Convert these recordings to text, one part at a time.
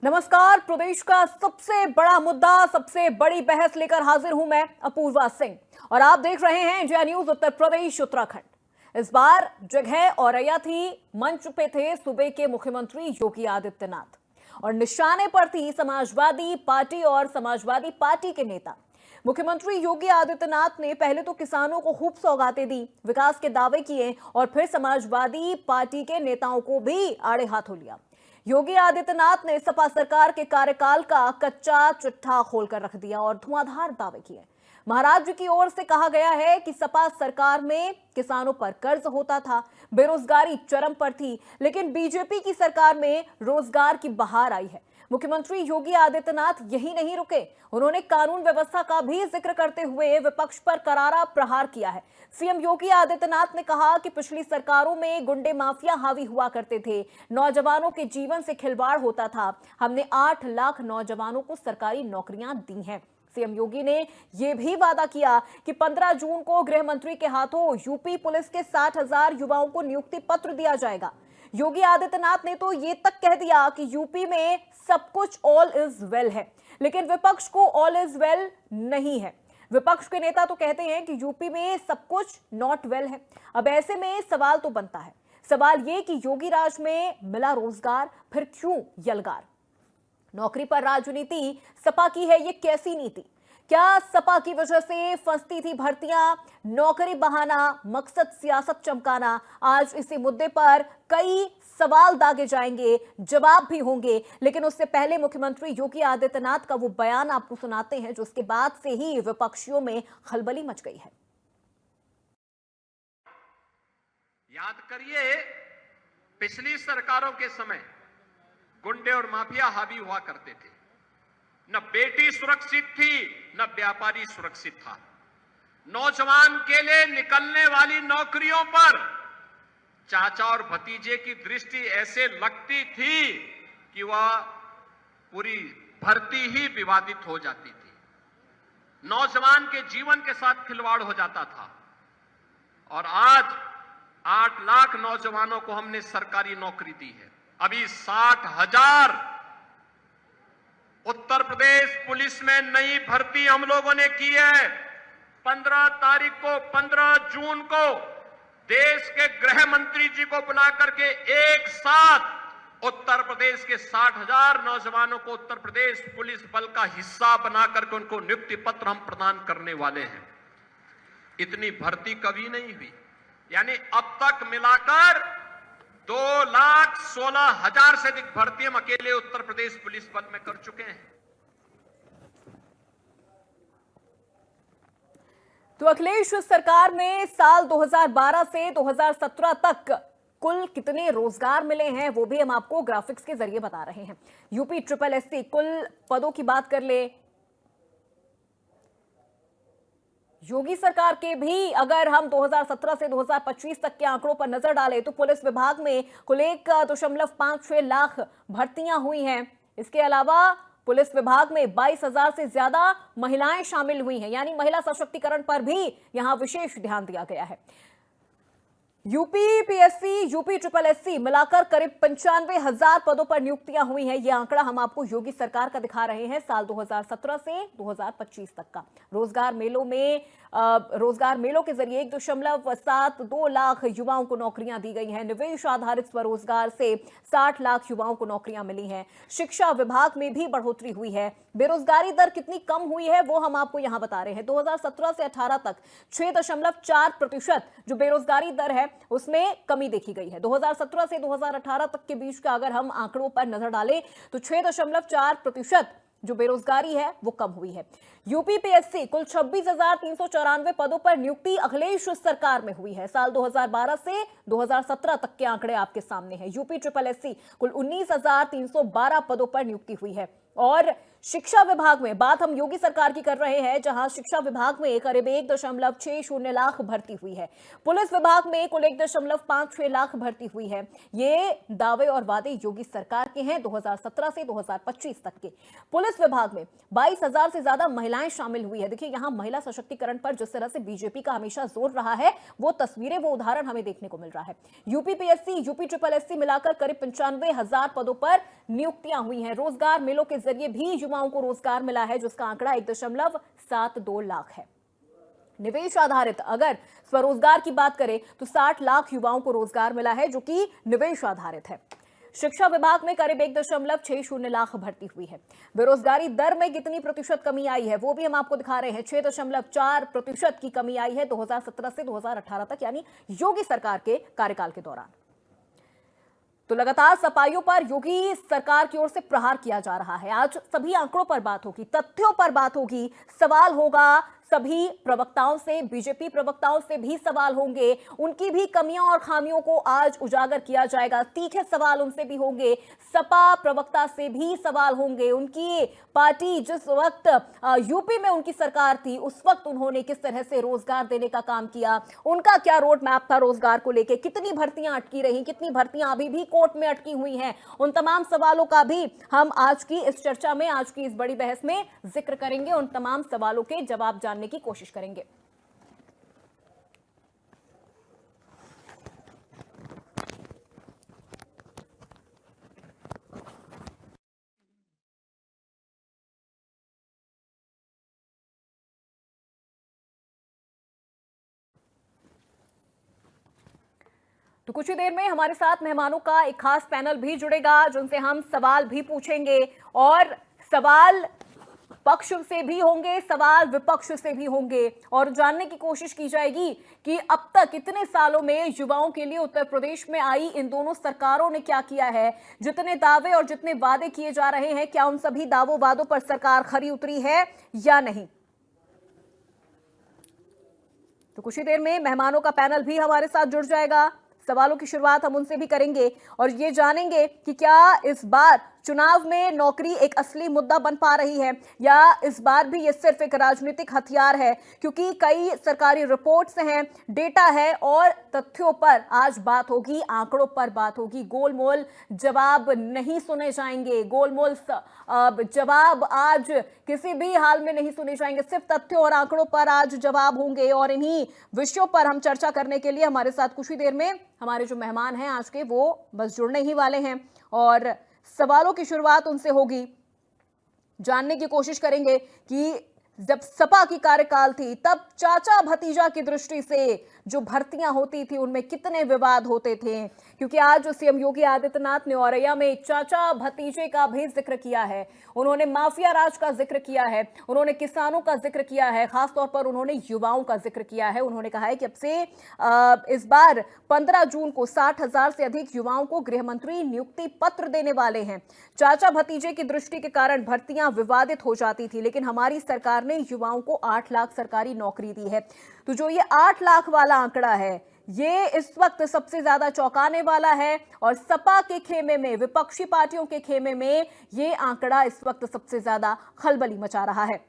नमस्कार। प्रदेश का सबसे बड़ा मुद्दा, सबसे बड़ी बहस लेकर हाजिर हूं मैं अपूर्वा सिंह और आप देख रहे हैं इंडिया न्यूज उत्तर प्रदेश उत्तराखंड। इस बार जगह औरैया थी, मंच पे थे सूबे के मुख्यमंत्री योगी आदित्यनाथ और निशाने पर थी समाजवादी पार्टी और समाजवादी पार्टी के नेता। मुख्यमंत्री योगी आदित्यनाथ ने पहले तो किसानों को खूब सौगातें दी, विकास के दावे किए और फिर समाजवादी पार्टी के नेताओं को भी आड़े हाथों लिया। योगी आदित्यनाथ ने सपा सरकार के कार्यकाल का कच्चा चिट्ठा खोलकर रख दिया और धुआंधार दावे किए। महाराष्ट्र की ओर से कहा गया है कि सपा सरकार में किसानों पर कर्ज होता था, बेरोजगारी चरम पर थी, लेकिन बीजेपी की सरकार में रोजगार की बहार आई है। मुख्यमंत्री योगी आदित्यनाथ यही नहीं रुके, उन्होंने कानून व्यवस्था का भी जिक्र करते हुए विपक्ष पर करारा प्रहार किया है। सीएम योगी आदित्यनाथ ने कहा कि पिछली सरकारों में गुंडे माफिया हावी हुआ करते थे, नौजवानों के जीवन से खिलवाड़ होता था। हमने 8 लाख नौजवानों को सरकारी नौकरियां दी हैं। सीएम योगी ने यह भी वादा किया कि 15 जून को गृह मंत्री के हाथों यूपी पुलिस के 60,000 युवाओं को नियुक्ति पत्र दिया जाएगा। योगी आदित्यनाथ ने तो ये तक कह दिया कि यूपी में सब कुछ ऑल इज वेल है, लेकिन विपक्ष को ऑल इज वेल नहीं है। विपक्ष के नेता तो कहते हैं कि यूपी में सब कुछ नॉट वेल है। अब ऐसे में सवाल तो बनता है, सवाल ये कि योगी राज में मिला रोजगार, फिर क्यों यलगार? नौकरी पर राजनीति सपा की है, ये कैसी नीति? क्या सपा की वजह से फंसती थी भर्तियां? नौकरी बहाना, मकसद सियासत चमकाना। आज इसी मुद्दे पर कई सवाल दागे जाएंगे, जवाब भी होंगे, लेकिन उससे पहले मुख्यमंत्री योगी आदित्यनाथ का वो बयान आपको सुनाते हैं जो उसके बाद से ही विपक्षियों में खलबली मच गई है। याद करिए, पिछली सरकारों के समय गुंडे और माफिया हावी हुआ करते थे। न बेटी सुरक्षित थी, न व्यापारी सुरक्षित था। नौजवान के लिए निकलने वाली नौकरियों पर चाचा और भतीजे की दृष्टि ऐसे लगती थी कि वह पूरी भर्ती ही विवादित हो जाती थी। नौजवान के जीवन के साथ खिलवाड़ हो जाता था। और आज 8 लाख नौजवानों को हमने सरकारी नौकरी दी है। अभी 60,000 उत्तर प्रदेश पुलिस में नई भर्ती हम लोगों ने की है। 15 तारीख को, 15 जून को देश के गृह मंत्री जी को बुला करके एक साथ उत्तर प्रदेश के 60,000 नौजवानों को उत्तर प्रदेश पुलिस बल का हिस्सा बना करके उनको नियुक्ति पत्र हम प्रदान करने वाले हैं। इतनी भर्ती कभी नहीं हुई। यानी अब तक मिलाकर 2,16,000 से अधिक भर्ती हम अकेले उत्तर प्रदेश पुलिस बल में कर चुके हैं। तो अखिलेश सरकार में साल 2012 से 2017 तक कुल कितने रोजगार मिले हैं वो भी हम आपको ग्राफिक्स के जरिए बता रहे हैं। यूपी SSSC कुल पदों की बात कर ले, योगी सरकार के भी अगर हम 2017 से 2025 तक के आंकड़ों पर नजर डालें तो पुलिस विभाग में कुल 1.56 लाख भर्तियां हुई हैं। इसके अलावा पुलिस विभाग में 22,000 से ज्यादा महिलाएं शामिल हुई हैं, यानी महिला सशक्तिकरण पर भी यहां विशेष ध्यान दिया गया है। यूपी PSC, यूपी SSSC मिलाकर करीब 95,000 पदों पर नियुक्तियां हुई हैं। यह आंकड़ा हम आपको योगी सरकार का दिखा रहे हैं साल 2017 से 2025 तक का। रोजगार मेलों के जरिए 1.72 लाख युवाओं को नौकरियां दी गई हैं। निवेश आधारित स्वरोजगार से 60 लाख युवाओं को नौकरियां मिली हैं। शिक्षा विभाग में भी बढ़ोतरी हुई है। बेरोजगारी दर कितनी कम हुई है वो हम आपको यहां बता रहे हैं। 2017 से 18 तक 6.4% जो बेरोजगारी दर है उसमें कमी देखी गई है। 2017 से 2018 तक के बीच का अगर हम आंकड़ों पर नजर डालें तो 6.4% जो बेरोजगारी है वो कम हुई है। यूपी PSC कुल 26,394 पदों पर नियुक्ति अखिलेश सरकार में हुई है। साल 2012 से 2017 तक के आंकड़े आपके सामने हैं। यूपी SSSC कुल 19,312 पदों पर नियुक्ति हुई है और शिक्षा विभाग में बात हम योगी सरकार की कर रहे हैं, जहां शिक्षा विभाग में करीब 1.60 लाख भर्ती हुई है। पुलिस विभाग में कुल 1.56 लाख भर्ती हुई है। ये दावे और वादे योगी सरकार के हैं 2017 से 2025 तक के। पुलिस विभाग में 22,000 से ज्यादा महिलाएं शामिल हुई है। देखिए, यहां महिला सशक्तिकरण पर जिस तरह से बीजेपी का हमेशा जोर रहा है, वो तस्वीरें, वो उदाहरण हमें देखने को मिल रहा है। यूपीपीएससी, यूपी ट्रिपल एससी मिलाकर करीब 95,000 पदों पर नियुक्तियां हुई हैं। रोजगार मेलों के जरिए भी युवाओं को रोजगार मिला है, जिसका आंकड़ा 1.72 लाख है। निवेश आधारित अगर स्वरोजगार की बात करें तो 60 लाख युवाओं को रोजगार मिला है, जो कि निवेश आधारित है। शिक्षा विभाग में करीब 1.60 लाख भर्ती हुई है। बेरोजगारी दर में कितनी प्रतिशत कमी आई है वो भी हम आपको दिखा रहे हैं। 6.4% की कमी आई है 2017 से 2018 तक, यानी योगी सरकार के कार्यकाल के दौरान। तो लगातार सपाइयों पर योगी सरकार की ओर से प्रहार किया जा रहा है। आज सभी आंकड़ों पर बात होगी, तथ्यों पर बात होगी, सवाल होगा सभी प्रवक्ताओं से, बीजेपी प्रवक्ताओं से भी सवाल होंगे। उनकी भी कमियों और खामियों को आज उजागर किया जाएगा। तीखे सवाल उनसे भी होंगे, सपा प्रवक्ता से भी सवाल होंगे। उनकी पार्टी जिस वक्त यूपी में उनकी सरकार थी, उस वक्त उन्होंने किस तरह से रोजगार देने का काम किया, उनका क्या रोड मैप था रोजगार को लेकर, कितनी भर्तियां अटकी रही, कितनी भर्तियां अभी भी कोर्ट में अटकी हुई हैं। उन तमाम सवालों का भी हम आज की इस चर्चा में, आज की इस बड़ी बहस में जिक्र करेंगे। उन तमाम सवालों के जवाब जानने की कोशिश करेंगे। तो कुछ ही देर में हमारे साथ मेहमानों का एक खास पैनल भी जुड़ेगा, जिनसे हम सवाल भी पूछेंगे और सवाल पक्ष से भी होंगे, सवाल विपक्ष से भी होंगे, और जानने की कोशिश की जाएगी कि अब तक इतने सालों में युवाओं के लिए उत्तर प्रदेश में आई इन दोनों सरकारों ने क्या किया है। जितने दावे और जितने वादे किए जा रहे हैं, क्या उन सभी दावों वादों पर सरकार खरी उतरी है या नहीं। तो कुछ ही देर में मेहमानों का पैनल भी हमारे साथ जुड़ जाएगा। सवालों की शुरुआत हम उनसे भी करेंगे और ये जानेंगे कि क्या इस बार चुनाव में नौकरी एक असली मुद्दा बन पा रही है, या इस बार भी ये सिर्फ एक राजनीतिक हथियार है। क्योंकि कई सरकारी रिपोर्ट्स हैं, डेटा है और तथ्यों पर आज बात होगी, आंकड़ों पर बात होगी। गोलमोल जवाब नहीं सुने जाएंगे, गोलमोल जवाब आज किसी भी हाल में नहीं सुने जाएंगे। सिर्फ तथ्यों और आंकड़ों पर आज जवाब होंगे और इन्हीं विषयों पर हम चर्चा करने के लिए हमारे साथ कुछ ही देर में हमारे जो मेहमान हैं आज के, वो बस जुड़ने ही वाले हैं और सवालों की शुरुआत उनसे होगी। जानने की कोशिश करेंगे कि जब सपा की कार्यकाल थी, तब चाचा भतीजा की दृष्टि से जो भर्तियां होती थी उनमें कितने विवाद होते थे। क्योंकि आज सीएम योगी आदित्यनाथ ने औरैया में चाचा भतीजे का भी जिक्र किया है। उन्होंने माफिया राज का जिक्र किया है, उन्होंने किसानों का जिक्र किया है, खासतौर पर उन्होंने युवाओं का जिक्र किया है। उन्होंने कहा है कि अब से इस बार 15 जून को 60,000 से अधिक युवाओं को गृह मंत्री नियुक्ति पत्र देने वाले हैं। चाचा भतीजे की दृष्टि के कारण भर्तियां विवादित हो जाती थी, लेकिन हमारी सरकार ने युवाओं को 8 लाख सरकारी नौकरी दी है। तो जो ये 8 लाख वाला आंकड़ा है, ये इस वक्त सबसे ज्यादा चौंकाने वाला है और सपा के खेमे में, विपक्षी पार्टियों के खेमे में ये आंकड़ा इस वक्त सबसे ज्यादा खलबली मचा रहा है।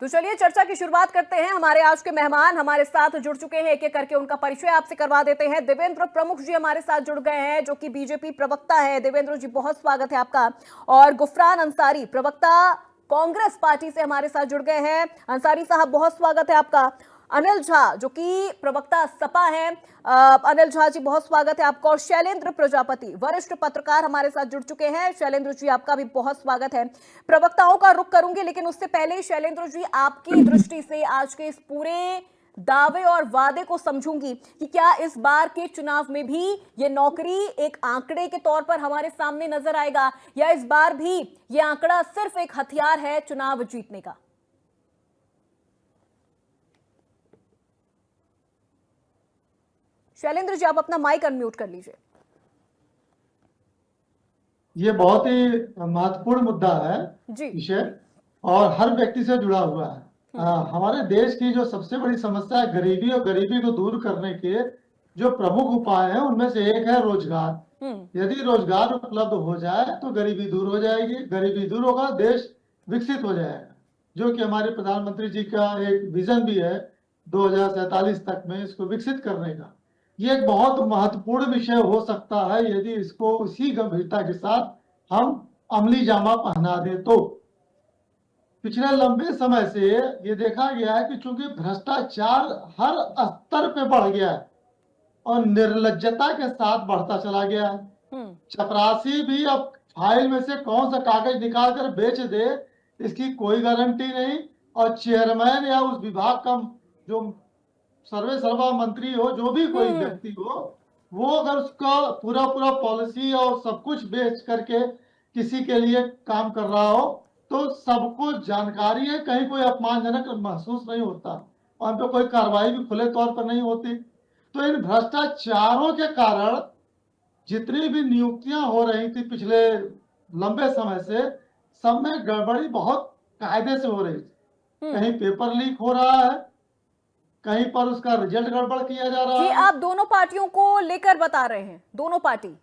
तो चलिए चर्चा की शुरुआत करते हैं। हमारे आज के मेहमान हमारे साथ जुड़ चुके हैं, एक एक करके उनका परिचय आपसे करवा देते हैं। देवेंद्र प्रमुख जी हमारे साथ जुड़ गए हैं, जो कि बीजेपी प्रवक्ता है। देवेंद्र जी, बहुत स्वागत है आपका। और गुफरान अंसारी, प्रवक्ता कांग्रेस पार्टी से हमारे साथ जुड़ गए हैं। अंसारी साहब, बहुत स्वागत है आपका। अनिल झा, जो कि प्रवक्ता सपा हैं, अनिल झा जी, बहुत स्वागत है आपका। और शैलेंद्र प्रजापति, वरिष्ठ पत्रकार, हमारे साथ जुड़ चुके हैं। शैलेंद्र जी, आपका भी बहुत स्वागत है। प्रवक्ताओं का रुख करूंगी, लेकिन उससे पहले शैलेंद्र जी, आपकी दृष्टि से आज के इस पूरे दावे और वादे को समझूंगी कि क्या इस बार के चुनाव में भी ये नौकरी एक आंकड़े के तौर पर हमारे सामने नजर आएगा, या इस बार भी ये आंकड़ा सिर्फ एक हथियार है चुनाव जीतने का। शैलेंद्र जी, आप अपना माइक अनम्यूट कर लीजिए। ये बहुत ही महत्वपूर्ण मुद्दा है विषय, और हर व्यक्ति से जुड़ा हुआ है। हमारे देश की जो सबसे बड़ी समस्या है गरीबी, और गरीबी को दूर करने के जो प्रमुख उपाय है उनमें से एक है रोजगार। यदि रोजगार उपलब्ध हो जाए तो गरीबी दूर हो जाएगी, गरीबी दूर होगा, देश विकसित हो जाएगा, जो कि हमारे प्रधानमंत्री जी का एक विजन भी है 2047 तक में इसको विकसित करने का। ये एक बहुत महत्वपूर्ण विषय हो सकता है यदि इसको उसी गंभीरता के साथ हम अमली जामा पहना दें तो। पिछले लंबे समय से ये देखा गया है कि चूंकि भ्रष्टाचार हर स्तर पे बढ़ गया है और निर्लज्जता के साथ बढ़ता चला गया है। चपरासी भी अब फाइल में से कौन सा कागज निकाल कर बेच दे इसकी कोई गारंटी नहीं, और चेयरमैन या उस विभाग का जो सर्वे सर्वा मंत्री हो, जो भी कोई व्यक्ति हो, वो अगर उसका पूरा पॉलिसी और सब कुछ बेच करके किसी के लिए काम कर रहा हो तो सबको जानकारी है, कहीं कोई अपमानजनक महसूस नहीं होता और उन पर कोई कार्रवाई भी खुले तौर पर नहीं होती। तो इन भ्रष्टाचारों के कारण जितनी भी नियुक्तियां हो रही थी पिछले लंबे समय से, सब में गड़बड़ी बहुत कायदे से हो रही थी। कहीं पेपर लीक हो रहा है, कहीं पर उसका रिजल्ट गड़बड़ किया जा रहा है। आप दोनों पार्टियों को लेकर बता रहे हैं, दोनों पार्टी?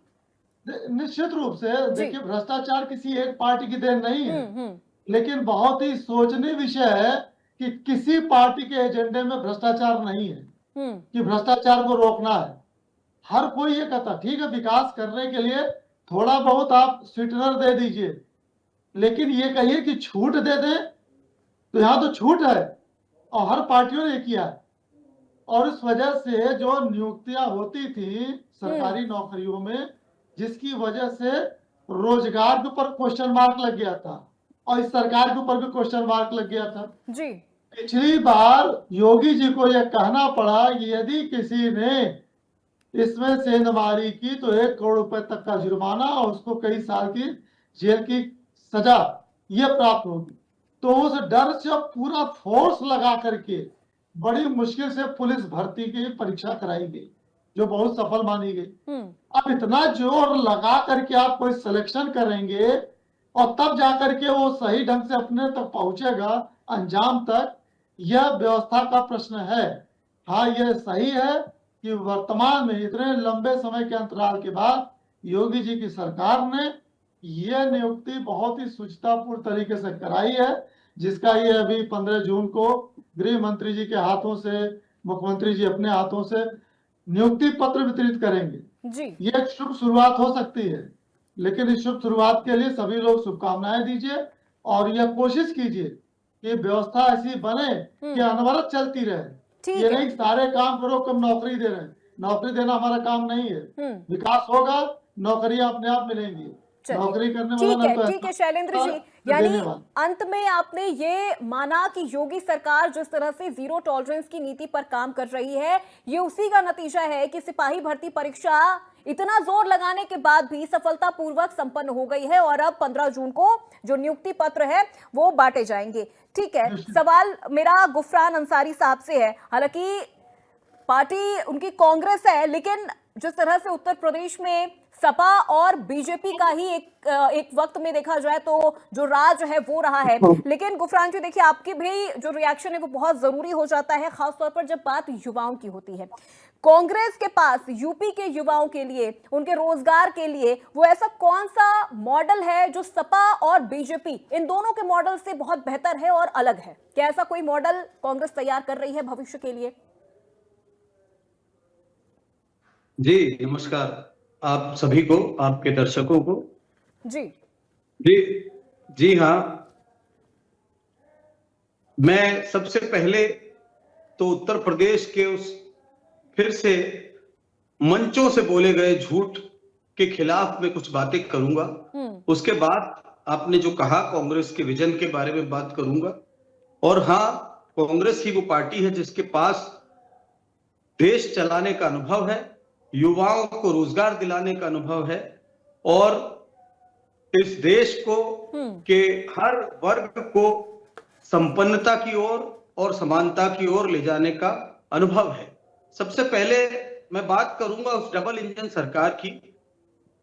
निश्चित रूप से देखिए, भ्रष्टाचार किसी एक पार्टी की देन नहीं है, लेकिन बहुत ही सोचनीय विषय है कि किसी पार्टी के एजेंडे में भ्रष्टाचार नहीं है कि भ्रष्टाचार को रोकना है। हर कोई ये कहता ठीक है, विकास करने के लिए थोड़ा बहुत आप स्वीटनर दे दीजिए, लेकिन ये कहिए कि छूट दे दें तो यहाँ तो छूट है और हर पार्टियों ने किया है। और इस वजह से जो नियुक्तियां होती थी सरकारी नौकरियों में, जिसकी वजह से रोजगार के ऊपर क्वेश्चन मार्क लग गया था और इस सरकार के ऊपर भी क्वेश्चन मार्क लग गया था जी। पिछली बार योगी जी को यह कहना पड़ा कि यदि किसी ने इसमें सेंधमारी की तो 1 करोड़ रुपए तक का जुर्माना और उसको कई साल की जेल की सजा यह प्राप्त होगी। तो उस डर से पूरा फोर्स लगा करके बड़ी मुश्किल से पुलिस भर्ती की परीक्षा कराई गई, जो बहुत सफल मानी गई। अब इतना जोर लगा करके आप कोई सिलेक्शन करेंगे और तब जाकर के वो सही ढंग से अपने तक पहुंचेगा अंजाम तक, यह व्यवस्था का प्रश्न है। हाँ, यह सही है कि वर्तमान में इतने लंबे समय के अंतराल के बाद योगी जी की सरकार ने यह नियुक्ति बहुत ही शुचितापूर्ण तरीके से कराई है, जिसका ये अभी 15 जून को गृह मंत्री जी के हाथों से, मुख्यमंत्री जी अपने हाथों से नियुक्ति पत्र वितरित करेंगे जी। ये एक शुभ शुरुआत हो सकती है, लेकिन इस शुभ शुरुआत के लिए सभी लोग शुभकामनाएं दीजिए और यह कोशिश कीजिए कि व्यवस्था ऐसी बने कि अनवरत चलती रहे। ये नहीं सारे काम करो कम नौकरी दे रहे हैं, नौकरी देना हमारा काम नहीं है। विकास होगा, नौकरियां अपने आप मिलेंगी, नौकरी करने वाला। ठीक है शैलेंद्र जी, यानी अंत में आपने ये माना कि योगी सरकार जिस तरह से जीरो टॉलरेंस की नीति पर काम कर रही है, ये उसी का नतीजा है कि सिपाही भर्ती परीक्षा इतना जोर लगाने के बाद भी सफलतापूर्वक संपन्न हो गई है और अब 15 जून को जो नियुक्ति पत्र है वो बांटे जाएंगे। ठीक है, सवाल मेरा गुफरान अंसारी साहब से है। हालांकि पार्टी उनकी कांग्रेस है, लेकिन जिस तरह से उत्तर प्रदेश में सपा और बीजेपी का ही एक वक्त में देखा जाए तो जो राज है वो रहा है। लेकिन गुफरान जी देखिए, आपकी भी जो रिएक्शन है वो बहुत जरूरी हो जाता है, खासतौर पर जब बात युवाओं की होती है। कांग्रेस के पास यूपी के युवाओं के लिए, उनके रोजगार के लिए वो ऐसा कौन सा मॉडल है जो सपा और बीजेपी इन दोनों के मॉडल से बहुत बेहतर है और अलग है? क्या ऐसा कोई मॉडल कांग्रेस तैयार कर रही है भविष्य के लिए? जी नमस्कार आप सभी को, आपके दर्शकों को। जी हाँ, मैं सबसे पहले तो उत्तर प्रदेश के उस फिर से मंचों से बोले गए झूठ के खिलाफ में कुछ बातें करूंगा। उसके बाद आपने जो कहा कांग्रेस के विजन के बारे में बात करूंगा। और हाँ, कांग्रेस ही वो पार्टी है जिसके पास देश चलाने का अनुभव है, युवाओं को रोजगार दिलाने का अनुभव है और इस देश को के हर वर्ग को संपन्नता की ओर और समानता की ओर ले जाने का अनुभव है। सबसे पहले मैं बात करूंगा उस डबल इंजन सरकार की,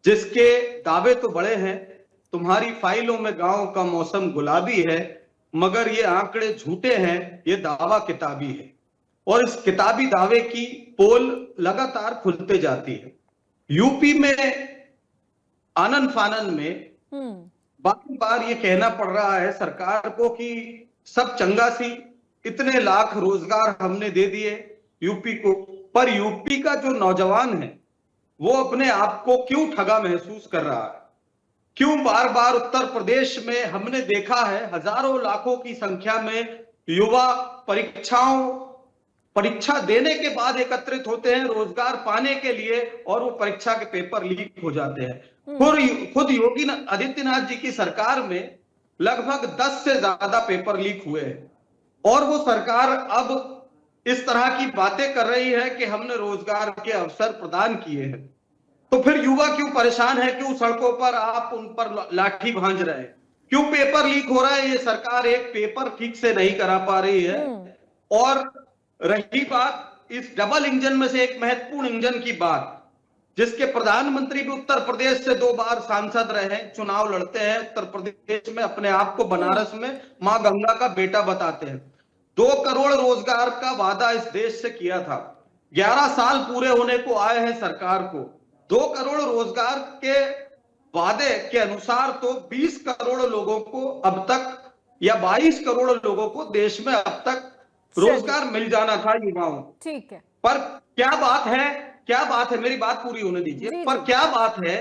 जिसके दावे तो बड़े हैं, तुम्हारी फाइलों में गांव का मौसम गुलाबी है, मगर ये आंकड़े झूठे हैं, ये दावा किताबी है। और इस किताबी दावे की पोल लगातार खुलते जाती है। यूपी में आनन फानन में बार बार ये कहना पड़ रहा है सरकार को कि सब चंगा सी, इतने लाख रोजगार हमने दे दिए यूपी को, पर यूपी का जो नौजवान है वो अपने आप को क्यों ठगा महसूस कर रहा है? क्यों बार बार उत्तर प्रदेश में हमने देखा है हजारों लाखों की संख्या में युवा परीक्षा देने के बाद एकत्रित होते हैं रोजगार पाने के लिए, और वो परीक्षा के पेपर लीक हो जाते हैं। खुद योगी आदित्यनाथ जी की सरकार में लगभग 10 से ज्यादा पेपर लीक हुए हैं, और वो सरकार अब इस तरह की बातें कर रही है कि हमने रोजगार के अवसर प्रदान किए हैं। तो फिर युवा क्यों परेशान है? क्यों सड़कों पर आप उन पर लाठी भांज रहे हैं? क्यों पेपर लीक हो रहा है? ये सरकार एक पेपर ठीक से नहीं करा पा रही है। और रही बात इस डबल इंजन में से एक महत्वपूर्ण इंजन की बात, जिसके प्रधानमंत्री भी उत्तर प्रदेश से 2 बार सांसद रहे, चुनाव लड़ते हैं उत्तर प्रदेश में, अपने आप को बनारस में मां गंगा का बेटा बताते हैं। 2 करोड़ रोजगार का वादा इस देश से किया था, 11 साल पूरे होने को आए हैं सरकार को। 2 करोड़ रोजगार के वादे के अनुसार तो 20 करोड़ लोगों को अब तक, या 22 करोड़ लोगों को देश में अब तक रोजगार मिल जाना था युवाओं। ठीक है, पर क्या बात है, मेरी बात पूरी होने दीजिए। पर क्या बात है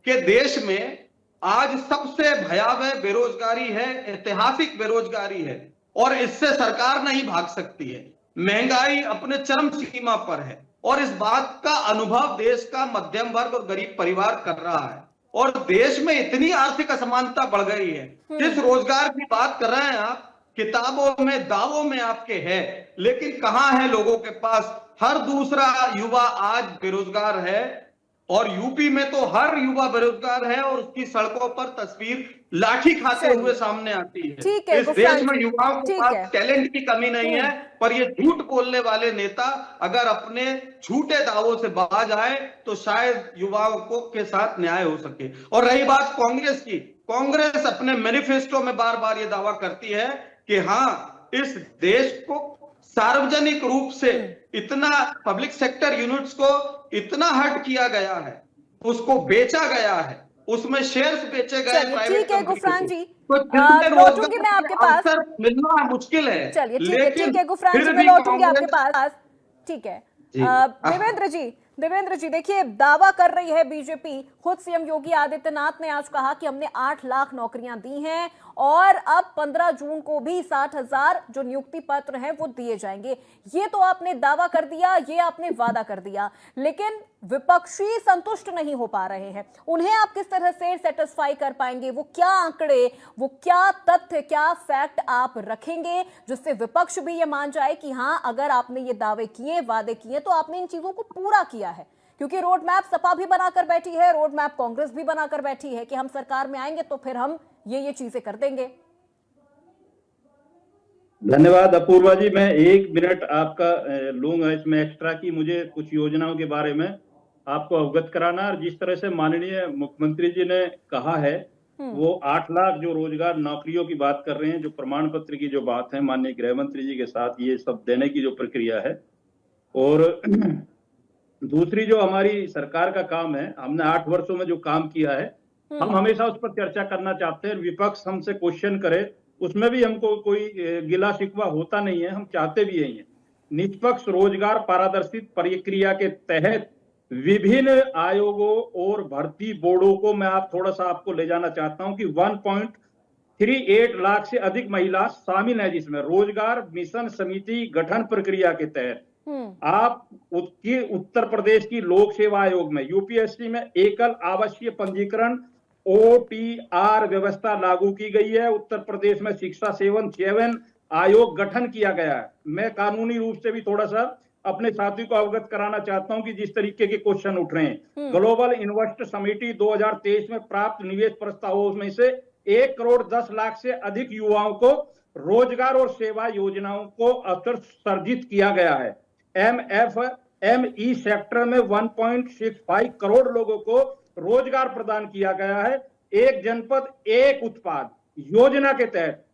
कि देश में आज सबसे भयावह बेरोजगारी है, ऐतिहासिक बेरोजगारी है, और इससे सरकार नहीं भाग सकती है। महंगाई अपने चरम सीमा पर है, और इस बात का अनुभव देश का मध्यम वर्ग और गरीब परिवार कर रहा है। और देश में इतनी आर्थिक असमानता बढ़ गई है। जिस रोजगार की बात कर रहे हैं आप, किताबों में दावों में आपके है, लेकिन कहां है लोगों के पास? हर दूसरा युवा आज बेरोजगार है, और यूपी में तो हर युवा बेरोजगार है, और उसकी सड़कों पर तस्वीर लाठी खाते हुए सामने आती है। इस देश में युवाओं के पास टैलेंट की कमी नहीं है, पर ये झूठ बोलने वाले नेता अगर अपने झूठे दावों से बाज आए तो शायद युवाओं को के साथ न्याय हो सके। और रही बात कांग्रेस की, कांग्रेस अपने मैनिफेस्टो में बार बार ये दावा करती है कि हाँ, इस देश को सार्वजनिक रूप से इतना पब्लिक सेक्टर यूनिट्स को इतना हट किया गया है, उसको बेचा गया है, उसमें शेयर्स बेचे गए। ठीक है गुफरान जी, लौटूंगी मैं आपके पास, मिलना मुश्किल है। चलिए ठीक है गुफरान जी, मैं लौटूंगी आपके पास। ठीक है देवेंद्र जी देखिए, दावा कर रही है बीजेपी, खुद सीएम योगी आदित्यनाथ ने आज कहा कि हमने 8 लाख नौकरियां दी हैं, और अब 15 जून को भी 60,000 जो नियुक्ति पत्र हैं वो दिए जाएंगे। ये तो आपने दावा कर दिया, ये आपने वादा कर दिया, लेकिन विपक्षी संतुष्ट नहीं हो पा रहे हैं। उन्हें आप किस तरह से सेटिस्फाई कर पाएंगे? वो क्या आंकड़े, वो क्या तथ्य, क्या फैक्ट आप रखेंगे जिससे विपक्ष भी ये मान जाए कि हाँ, अगर आपने ये दावे किए, वादे किए, तो आपने इन चीजों को पूरा किया है? क्योंकि रोड मैप सपा भी बनाकर बैठी है, रोड मैप कांग्रेस भी बनाकर बैठी है कि हम सरकार में आएंगे तो फिर हम ये चीजें कर देंगे। धन्यवाद अपूर्वा जी। मैं 1 मिनट आपका लूंगा इसमें एक्स्ट्रा की, मुझे कुछ योजनाओं के बारे में आपको अवगत कराना। और जिस तरह से माननीय मुख्यमंत्री जी ने कहा है, वो 8 लाख जो रोजगार नौकरियों की बात कर रहे हैं, जो प्रमाण पत्र की जो बात है, माननीय गृह मंत्री जी के साथ ये सब देने की जो प्रक्रिया है, और दूसरी जो हमारी सरकार का काम है, हमने 8 वर्षों में जो काम किया है, हम हमेशा उस पर चर्चा करना चाहते हैं। विपक्ष हमसे क्वेश्चन करे, उसमें भी हमको कोई गिला शिकवा होता नहीं है, हम चाहते भी यही है। निष्पक्ष रोजगार पारदर्शी प्रक्रिया के तहत विभिन्न आयोगों और भर्ती बोर्डों को मैं थोड़ा सा आपको ले जाना चाहता हूं कि 1.38 लाख से अधिक महिला शामिल है, जिसमें रोजगार मिशन समिति गठन प्रक्रिया के तहत आप उत्तर प्रदेश की लोक सेवा आयोग में, यूपीएससी में एकल आवासीय पंजीकरण OTR व्यवस्था लागू की गई है। उत्तर प्रदेश में शिक्षा सेवन आयोग गठन किया गया है। मैं कानूनी रूप से भी थोड़ा सा अपने साथी को अवगत कराना चाहता हूं कि जिस तरीके के क्वेश्चन उठ रहे हैं, ग्लोबल इन्वेस्ट समिति 2023 में प्राप्त निवेश प्रस्तावों में से 1 करोड़ 10 लाख से अधिक युवाओं को रोजगार और सेवा योजनाओं को अवसर सर्जित किया गया है। MFME सेक्टर में 1.65 करोड़ लोगों को रोजगार प्रदान किया गया है। एक जनपद एक उत्पाद योजना के तहत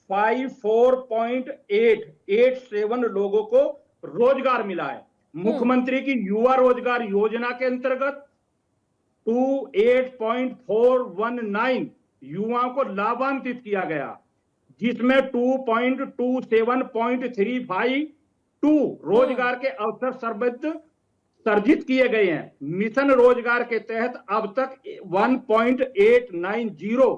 54.887 लोगों को रोजगार मिला है। मुख्यमंत्री की युवा रोजगार योजना के अंतर्गत 28.419 युवाओं को लाभान्वित किया गया, जिसमें 2.27.352 रोजगार के अवसर सर्जित किए गए हैं। मिशन रोजगार के तहत अब तक 1.890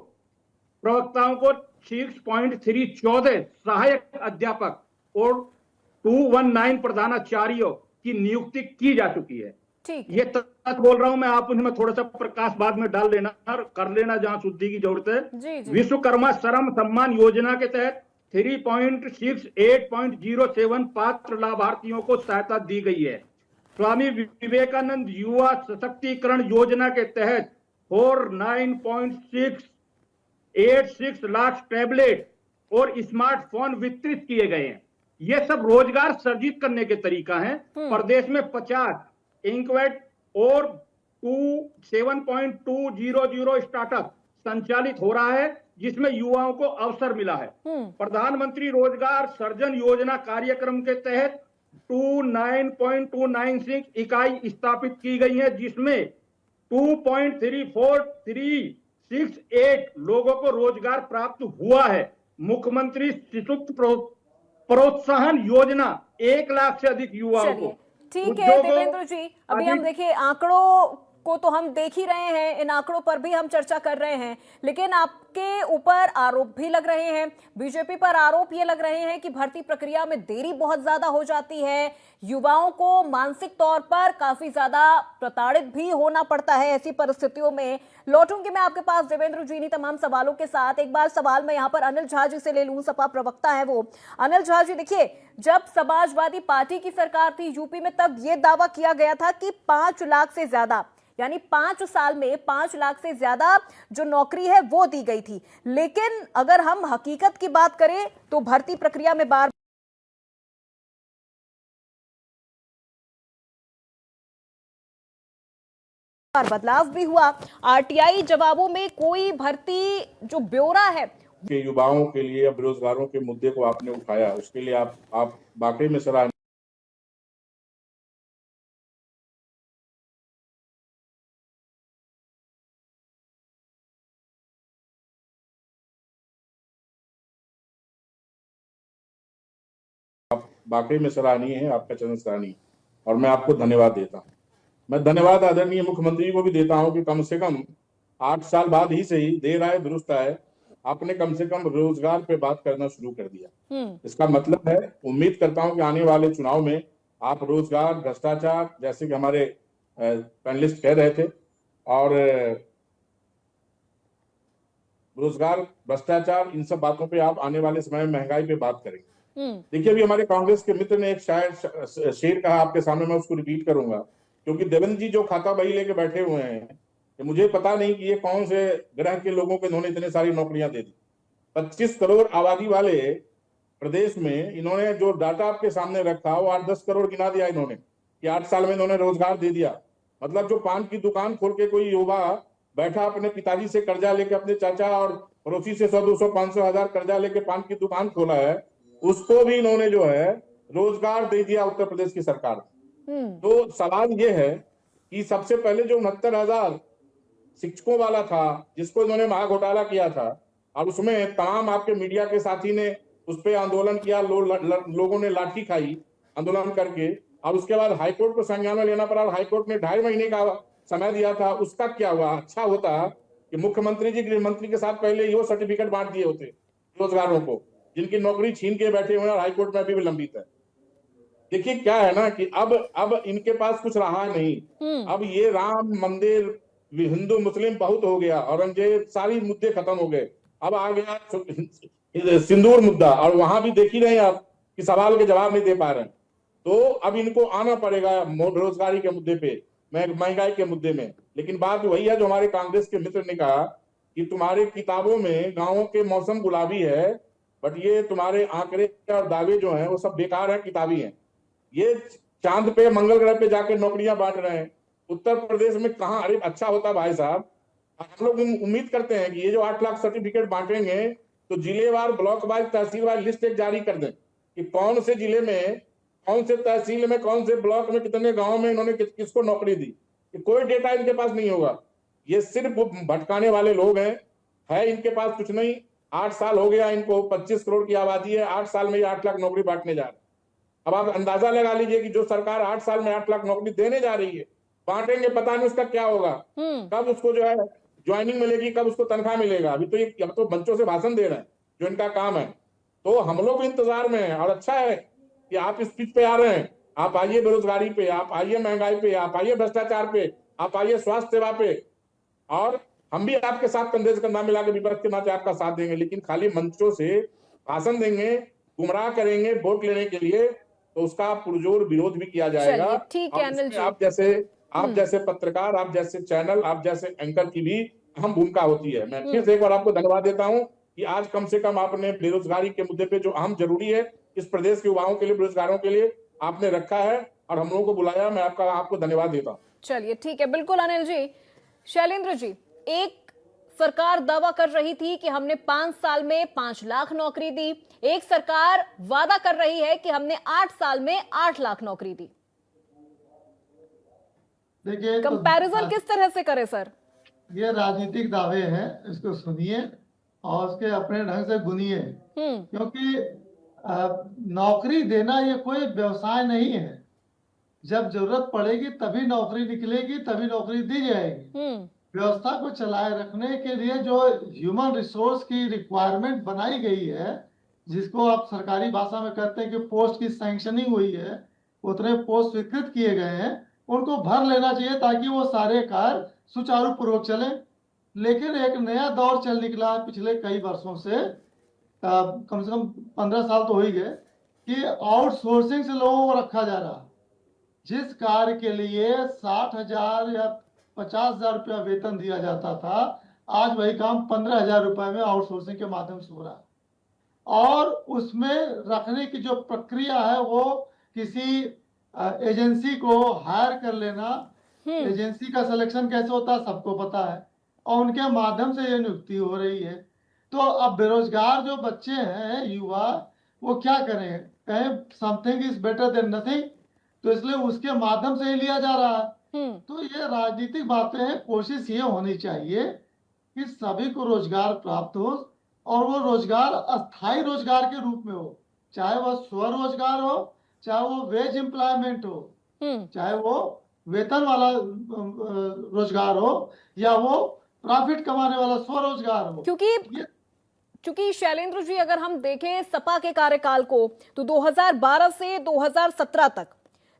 प्रवक्ताओं को 6.314 सहायक अध्यापक और 219 प्रधानाचार्यों की नियुक्ति की जा चुकी है। ये तथ्य बोल रहा हूं मैं, आप उनमें थोड़ा सा प्रकाश बाद में डाल लेना और कर लेना जहां शुद्धि की जरूरत है। विश्वकर्मा श्रम सम्मान योजना के तहत 3.68.07 पात्र लाभार्थियों को सहायता दी गई है। स्वामी विवेकानंद युवा सशक्तिकरण योजना के तहत 49.686 लाख टैबलेट और स्मार्टफोन वितरित किए गए हैं। ये सब रोजगार सृजित करने के तरीका है। प्रदेश में 50 इंक्वेट और 7.200 स्टार्टअप संचालित हो रहा है, जिसमें युवाओं को अवसर मिला है। प्रधानमंत्री रोजगार सृजन योजना कार्यक्रम के तहत 29.296 इकाई स्थापित की गई है, जिसमें 2.34368 लोगों को रोजगार प्राप्त हुआ है। मुख्यमंत्री शिशुक्त प्रोत्साहन योजना 1 लाख से अधिक युवाओं को। ठीक है देवेंद्र जी, अभी हम देखिए आंकड़ों को तो हम देख ही रहे हैं, इन आंकड़ों पर भी हम चर्चा कर रहे हैं, लेकिन आपके ऊपर आरोप भी लग रहे हैं, बीजेपी पर आरोप ये लग रहे हैं कि भर्ती प्रक्रिया में देरी बहुत ज्यादा हो जाती है, युवाओं को मानसिक तौर पर काफी ज्यादा प्रताड़ित भी होना पड़ता है। ऐसी परिस्थितियों में लौटूंगी मैं आपके पास देवेंद्र जी इन्हीं तमाम सवालों के साथ। एक बार सवाल मैं यहाँ पर अनिल झा जी से ले लूं, सपा प्रवक्ता है वो। अनिल झा जी, देखिए जब समाजवादी पार्टी की सरकार थी यूपी में, तब ये दावा किया गया था कि 5 लाख से ज्यादा, यानी 5 साल में 5 लाख से ज्यादा जो नौकरी है वो दी गई थी। लेकिन अगर हम हकीकत की बात करें तो भर्ती प्रक्रिया में बार बदलाव भी हुआ। आरटीआई जवाबों में कोई भर्ती जो ब्यौरा है के युवाओं के लिए या बेरोजगारों के मुद्दे को आपने उठाया, उसके लिए आप वाकई में सराहनीय। आप वाकई में सराहनीय है, आपका चरण सराहनीय, और मैं आपको धन्यवाद देता हूं। मैं धन्यवाद आदरणीय मुख्यमंत्री को भी देता हूं कि कम से कम 8 साल बाद ही सही, देर आए दुरुस्त आए, आपने कम से कम रोजगार पे बात करना शुरू कर दिया। इसका मतलब है, उम्मीद करता हूं कि आने वाले चुनाव में आप रोजगार, भ्रष्टाचार, जैसे कि हमारे पैनलिस्ट कह रहे थे, और रोजगार, भ्रष्टाचार, इन सब बातों पे आप आने वाले समय में महंगाई पे बात करेंगे। देखिए, अभी हमारे कांग्रेस के मित्र ने एक शायद शेर कहा आपके सामने, मैं उसको रिपीट करूंगा, क्योंकि देवेंद्र जी जो खाता बही लेके बैठे हुए हैं, कि मुझे पता नहीं कि ये कौन से ग्रह के लोगों को इन्होंने इतने सारी नौकरियां दे दी। 25 करोड़ आबादी वाले प्रदेश में इन्होंने जो डाटा आपके सामने रखा, वो 8-10 करोड़ गिना दिया इन्होंने, कि 8 साल में इन्होंने रोजगार दे दिया। मतलब जो पान की दुकान खोल के कोई युवा बैठा अपने पिताजी से कर्जा लेके, अपने चाचा और पड़ोसी से 100, 200, 500 हजार कर्जा लेके पान की दुकान खोला है, उसको भी इन्होंने जो है रोजगार दे दिया उत्तर प्रदेश की सरकार। तो सवाल ये है कि सबसे पहले जो 69,000 शिक्षकों वाला था, जिसको इन्होंने महाघोटाला किया था, और उसमें तमाम आपके मीडिया के साथी ने उस पर आंदोलन किया, लोगों ने लाठी खाई आंदोलन करके, और उसके बाद हाईकोर्ट को संज्ञान में लेना पड़ा, और हाईकोर्ट ने 2.5 महीने का समय दिया था। उसका क्या हुआ? अच्छा होता कि मुख्यमंत्री जी गृह मंत्री के साथ पहले यो सर्टिफिकेट बांट दिए होते रोजगारों को, जिनकी नौकरी छीन के बैठे हुए हैं और हाईकोर्ट में अभी भी लंबित है। देखिए क्या है ना कि अब इनके पास कुछ रहा नहीं। अब ये राम मंदिर, हिंदू मुस्लिम बहुत हो गया, औरंगजेब, सारी मुद्दे खत्म हो गए। अब आ गया सिंदूर मुद्दा, और वहां भी देख ही रहे हैं आप कि सवाल के जवाब नहीं दे पा रहे हैं। तो अब इनको आना पड़ेगा रोजगारी के मुद्दे पे, महंगाई के मुद्दे में। लेकिन बात वही है जो हमारे कांग्रेस के मित्र ने कहा कि तुम्हारे किताबों में गाँवों के मौसम गुलाबी है, बट ये तुम्हारे आंकड़े और दावे जो हैं वो सब बेकार है, किताबी हैं। ये चांद पे, मंगल ग्रह पे जाके नौकरियां बांट रहे हैं। उत्तर प्रदेश में कहाँ? अरे अच्छा होता भाई साहब, हम लोग उम्मीद करते हैं कि ये जो 8 लाख सर्टिफिकेट बांटेंगे, तो जिलेवार, ब्लॉक वाइज, तहसील वाइज लिस्ट एक जारी कर दें कि कौन से जिले में, कौन से तहसील में, कौन से ब्लॉक में, कितने गांव में इन्होंने किसको नौकरी दी। कोई डेटा इनके पास नहीं होगा। ये सिर्फ भटकाने वाले लोग हैं, है इनके पास कुछ नहीं। 8 साल हो गया इनको, 25 करोड़ की आबादी है, 8 साल में ये 8 लाख नौकरी बांटने जा रहे हैं। अब आप अंदाजा लगा लीजिए कि जो सरकार 8 साल में 8 लाख नौकरी देने जा रही है, बांटेंगे पता नहीं उसका क्या होगा, कब उसको जो है ज्वाइनिंग मिलेगी, कब उसको तनख्वाह मिलेगा। अभी तो बच्चों से भाषण दे रहे हैं, जो इनका काम है। तो हम लोग इंतजार में हैं, और अच्छा है कि आप इस पिच पे आ रहे हैं। आप आइए बेरोजगारी पे, आप आइए महंगाई पे, आप आइए भ्रष्टाचार पे, आप आइए स्वास्थ्य सेवा पे, और हम भी आपके साथ कंधे से कंधा मिला के विपक्ष के नाते आपका साथ देंगे। लेकिन खाली मंचों से भाषण देंगे, गुमराह करेंगे वोट लेने के लिए, तो उसका पुरजोर विरोध भी किया जाएगा। ठीक है अनिल जी। आप जैसे पत्रकार, आप जैसे चैनल, आप जैसे एंकर की भी अहम भूमिका होती है। मैं फिर से एक बार आपको धन्यवाद देता हूं कि आज कम से कम आपने बेरोजगारी के मुद्दे पे, जो अहम जरूरी है इस प्रदेश के युवाओं के लिए, बेरोजगारों के लिए, आपने रखा है और हम लोगों को बुलाया। मैं आपको धन्यवाद देता हूँ। चलिए ठीक है, बिल्कुल अनिल जी। शैलेंद्र जी, एक सरकार दावा कर रही थी कि हमने 5 साल में 5 लाख नौकरी दी, एक सरकार वादा कर रही है कि हमने 8 साल में 8 लाख नौकरी दी। देखिए, कंपैरिजन किस तरह से करें सर? ये राजनीतिक दावे हैं, इसको सुनिए और उसके अपने ढंग से गुनिए। क्योंकि नौकरी देना ये कोई व्यवसाय नहीं है। जब जरूरत पड़ेगी तभी नौकरी निकलेगी, तभी नौकरी दी जाएगी। व्यवस्था को चलाए रखने के लिए जो ह्यूमन रिसोर्स की रिक्वायरमेंट बनाई गई है, जिसको आप सरकारी भाषा में कहते हैं कि पोस्ट की सैंक्शनिंग हुई है, उतने पोस्ट स्वीकृत किए गए हैं, उनको भर लेना चाहिए ताकि वो सारे कार्य सुचारू पूर्वक चले। लेकिन एक नया दौर चल निकला है पिछले कई वर्षों से, कम से कम 15 साल तो हो ही गए, कि आउटसोर्सिंग से लोगों को रखा जा रहा। जिस कार्य के लिए 60,000 या 50,000 रुपया वेतन दिया जाता था, आज वही काम 15,000 रुपए में आउटसोर्सिंग के माध्यम से हो रहा है। और उसमें रखने की जो प्रक्रिया है वो किसी एजेंसी को हायर कर लेना। एजेंसी का सिलेक्शन कैसे होता है सबको पता है, और उनके माध्यम से ये नियुक्ति हो रही है। तो अब बेरोजगार जो बच्चे हैं, युवा, वो क्या करें, कहें something is better than nothing, तो इसलिए उसके माध्यम से ही लिया जा रहा है। तो ये राजनीतिक बातें हैं। कोशिश ये होनी चाहिए कि सभी को रोजगार प्राप्त हो, और वो रोजगार अस्थायी रोजगार के रूप में हो, चाहे वह स्वरोजगार हो, चाहे वो वेज एम्प्लॉयमेंट हो, चाहे वो वेतन वाला रोजगार हो, या वो प्रॉफिट कमाने वाला स्वरोजगार हो। क्योंकि शैलेंद्र जी, अगर हम देखें सपा के कार्यकाल को, तो 2012 से 2017 तक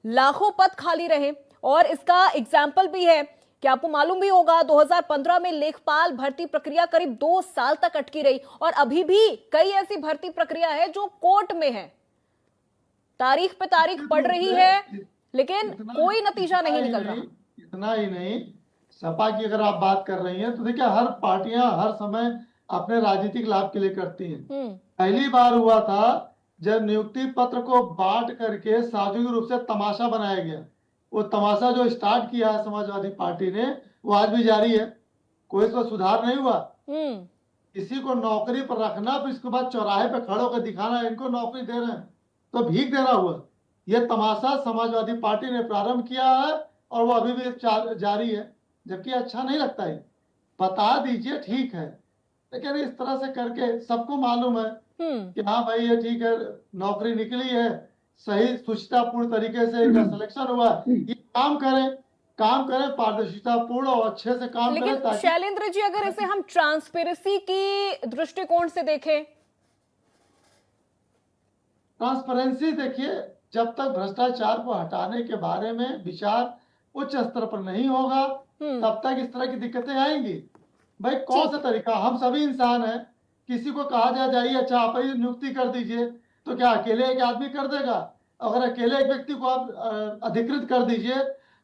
लाखों पद खाली रहे, और इसका एग्जाम्पल भी है कि आपको मालूम भी होगा 2015 में लेखपाल भर्ती प्रक्रिया करीब 2 साल तक अटकी रही, और अभी भी कई ऐसी भर्ती प्रक्रिया है जो कोर्ट में है, तारीख पे तारीख पड़ रही है, लेकिन कोई नतीजा नहीं निकल रहा। इतना ही नहीं, सपा की अगर आप बात कर रही हैं तो देखिए, हर पार्टियां हर समय अपने राजनीतिक लाभ के लिए करती हैं। पहली बार हुआ था जब नियुक्ति पत्र को बांट करके सार्वजनिक रूप से तमाशा बनाया गया। वो तमाशा जो स्टार्ट किया है समाजवादी पार्टी ने, वो आज भी जारी है, कोई इसका सुधार नहीं हुआ। किसी को नौकरी पर रखना, फिर इसके बाद चौराहे पे खड़े होकर दिखाना इनको नौकरी दे रहे हैं, तो भीख देना हुआ। यह तमाशा समाजवादी पार्टी ने प्रारंभ किया है, और वो अभी भी जारी है, जबकि अच्छा नहीं लगता है। बता दीजिए, ठीक है, लेकिन इस तरह से करके सबको मालूम है कि हाँ भाई ये ठीक है, नौकरी निकली है, सही सुचितापूर्ण तरीके से इनका सिलेक्शन हुआ, ये काम करें पारदर्शितापूर्ण और अच्छे से काम करें। लेकिन शैलेंद्र जी, अगर इसे हम ट्रांसपेरेंसी की दृष्टिकोण से देखें, ट्रांसपेरेंसी देखिए, जब तक भ्रष्टाचार को हटाने के बारे में विचार उच्च स्तर पर नहीं होगा, तब तक इस तरह की दिक्कतें आएंगी। भाई कौन सा तरीका, हम सभी इंसान हैं, किसी को कहा जाइए अच्छा आप ही नियुक्ति कर दीजिए, तो क्या अकेले एक आदमी कर देगा? अगर अकेले एक व्यक्ति को आप अधिकृत कर दीजिए,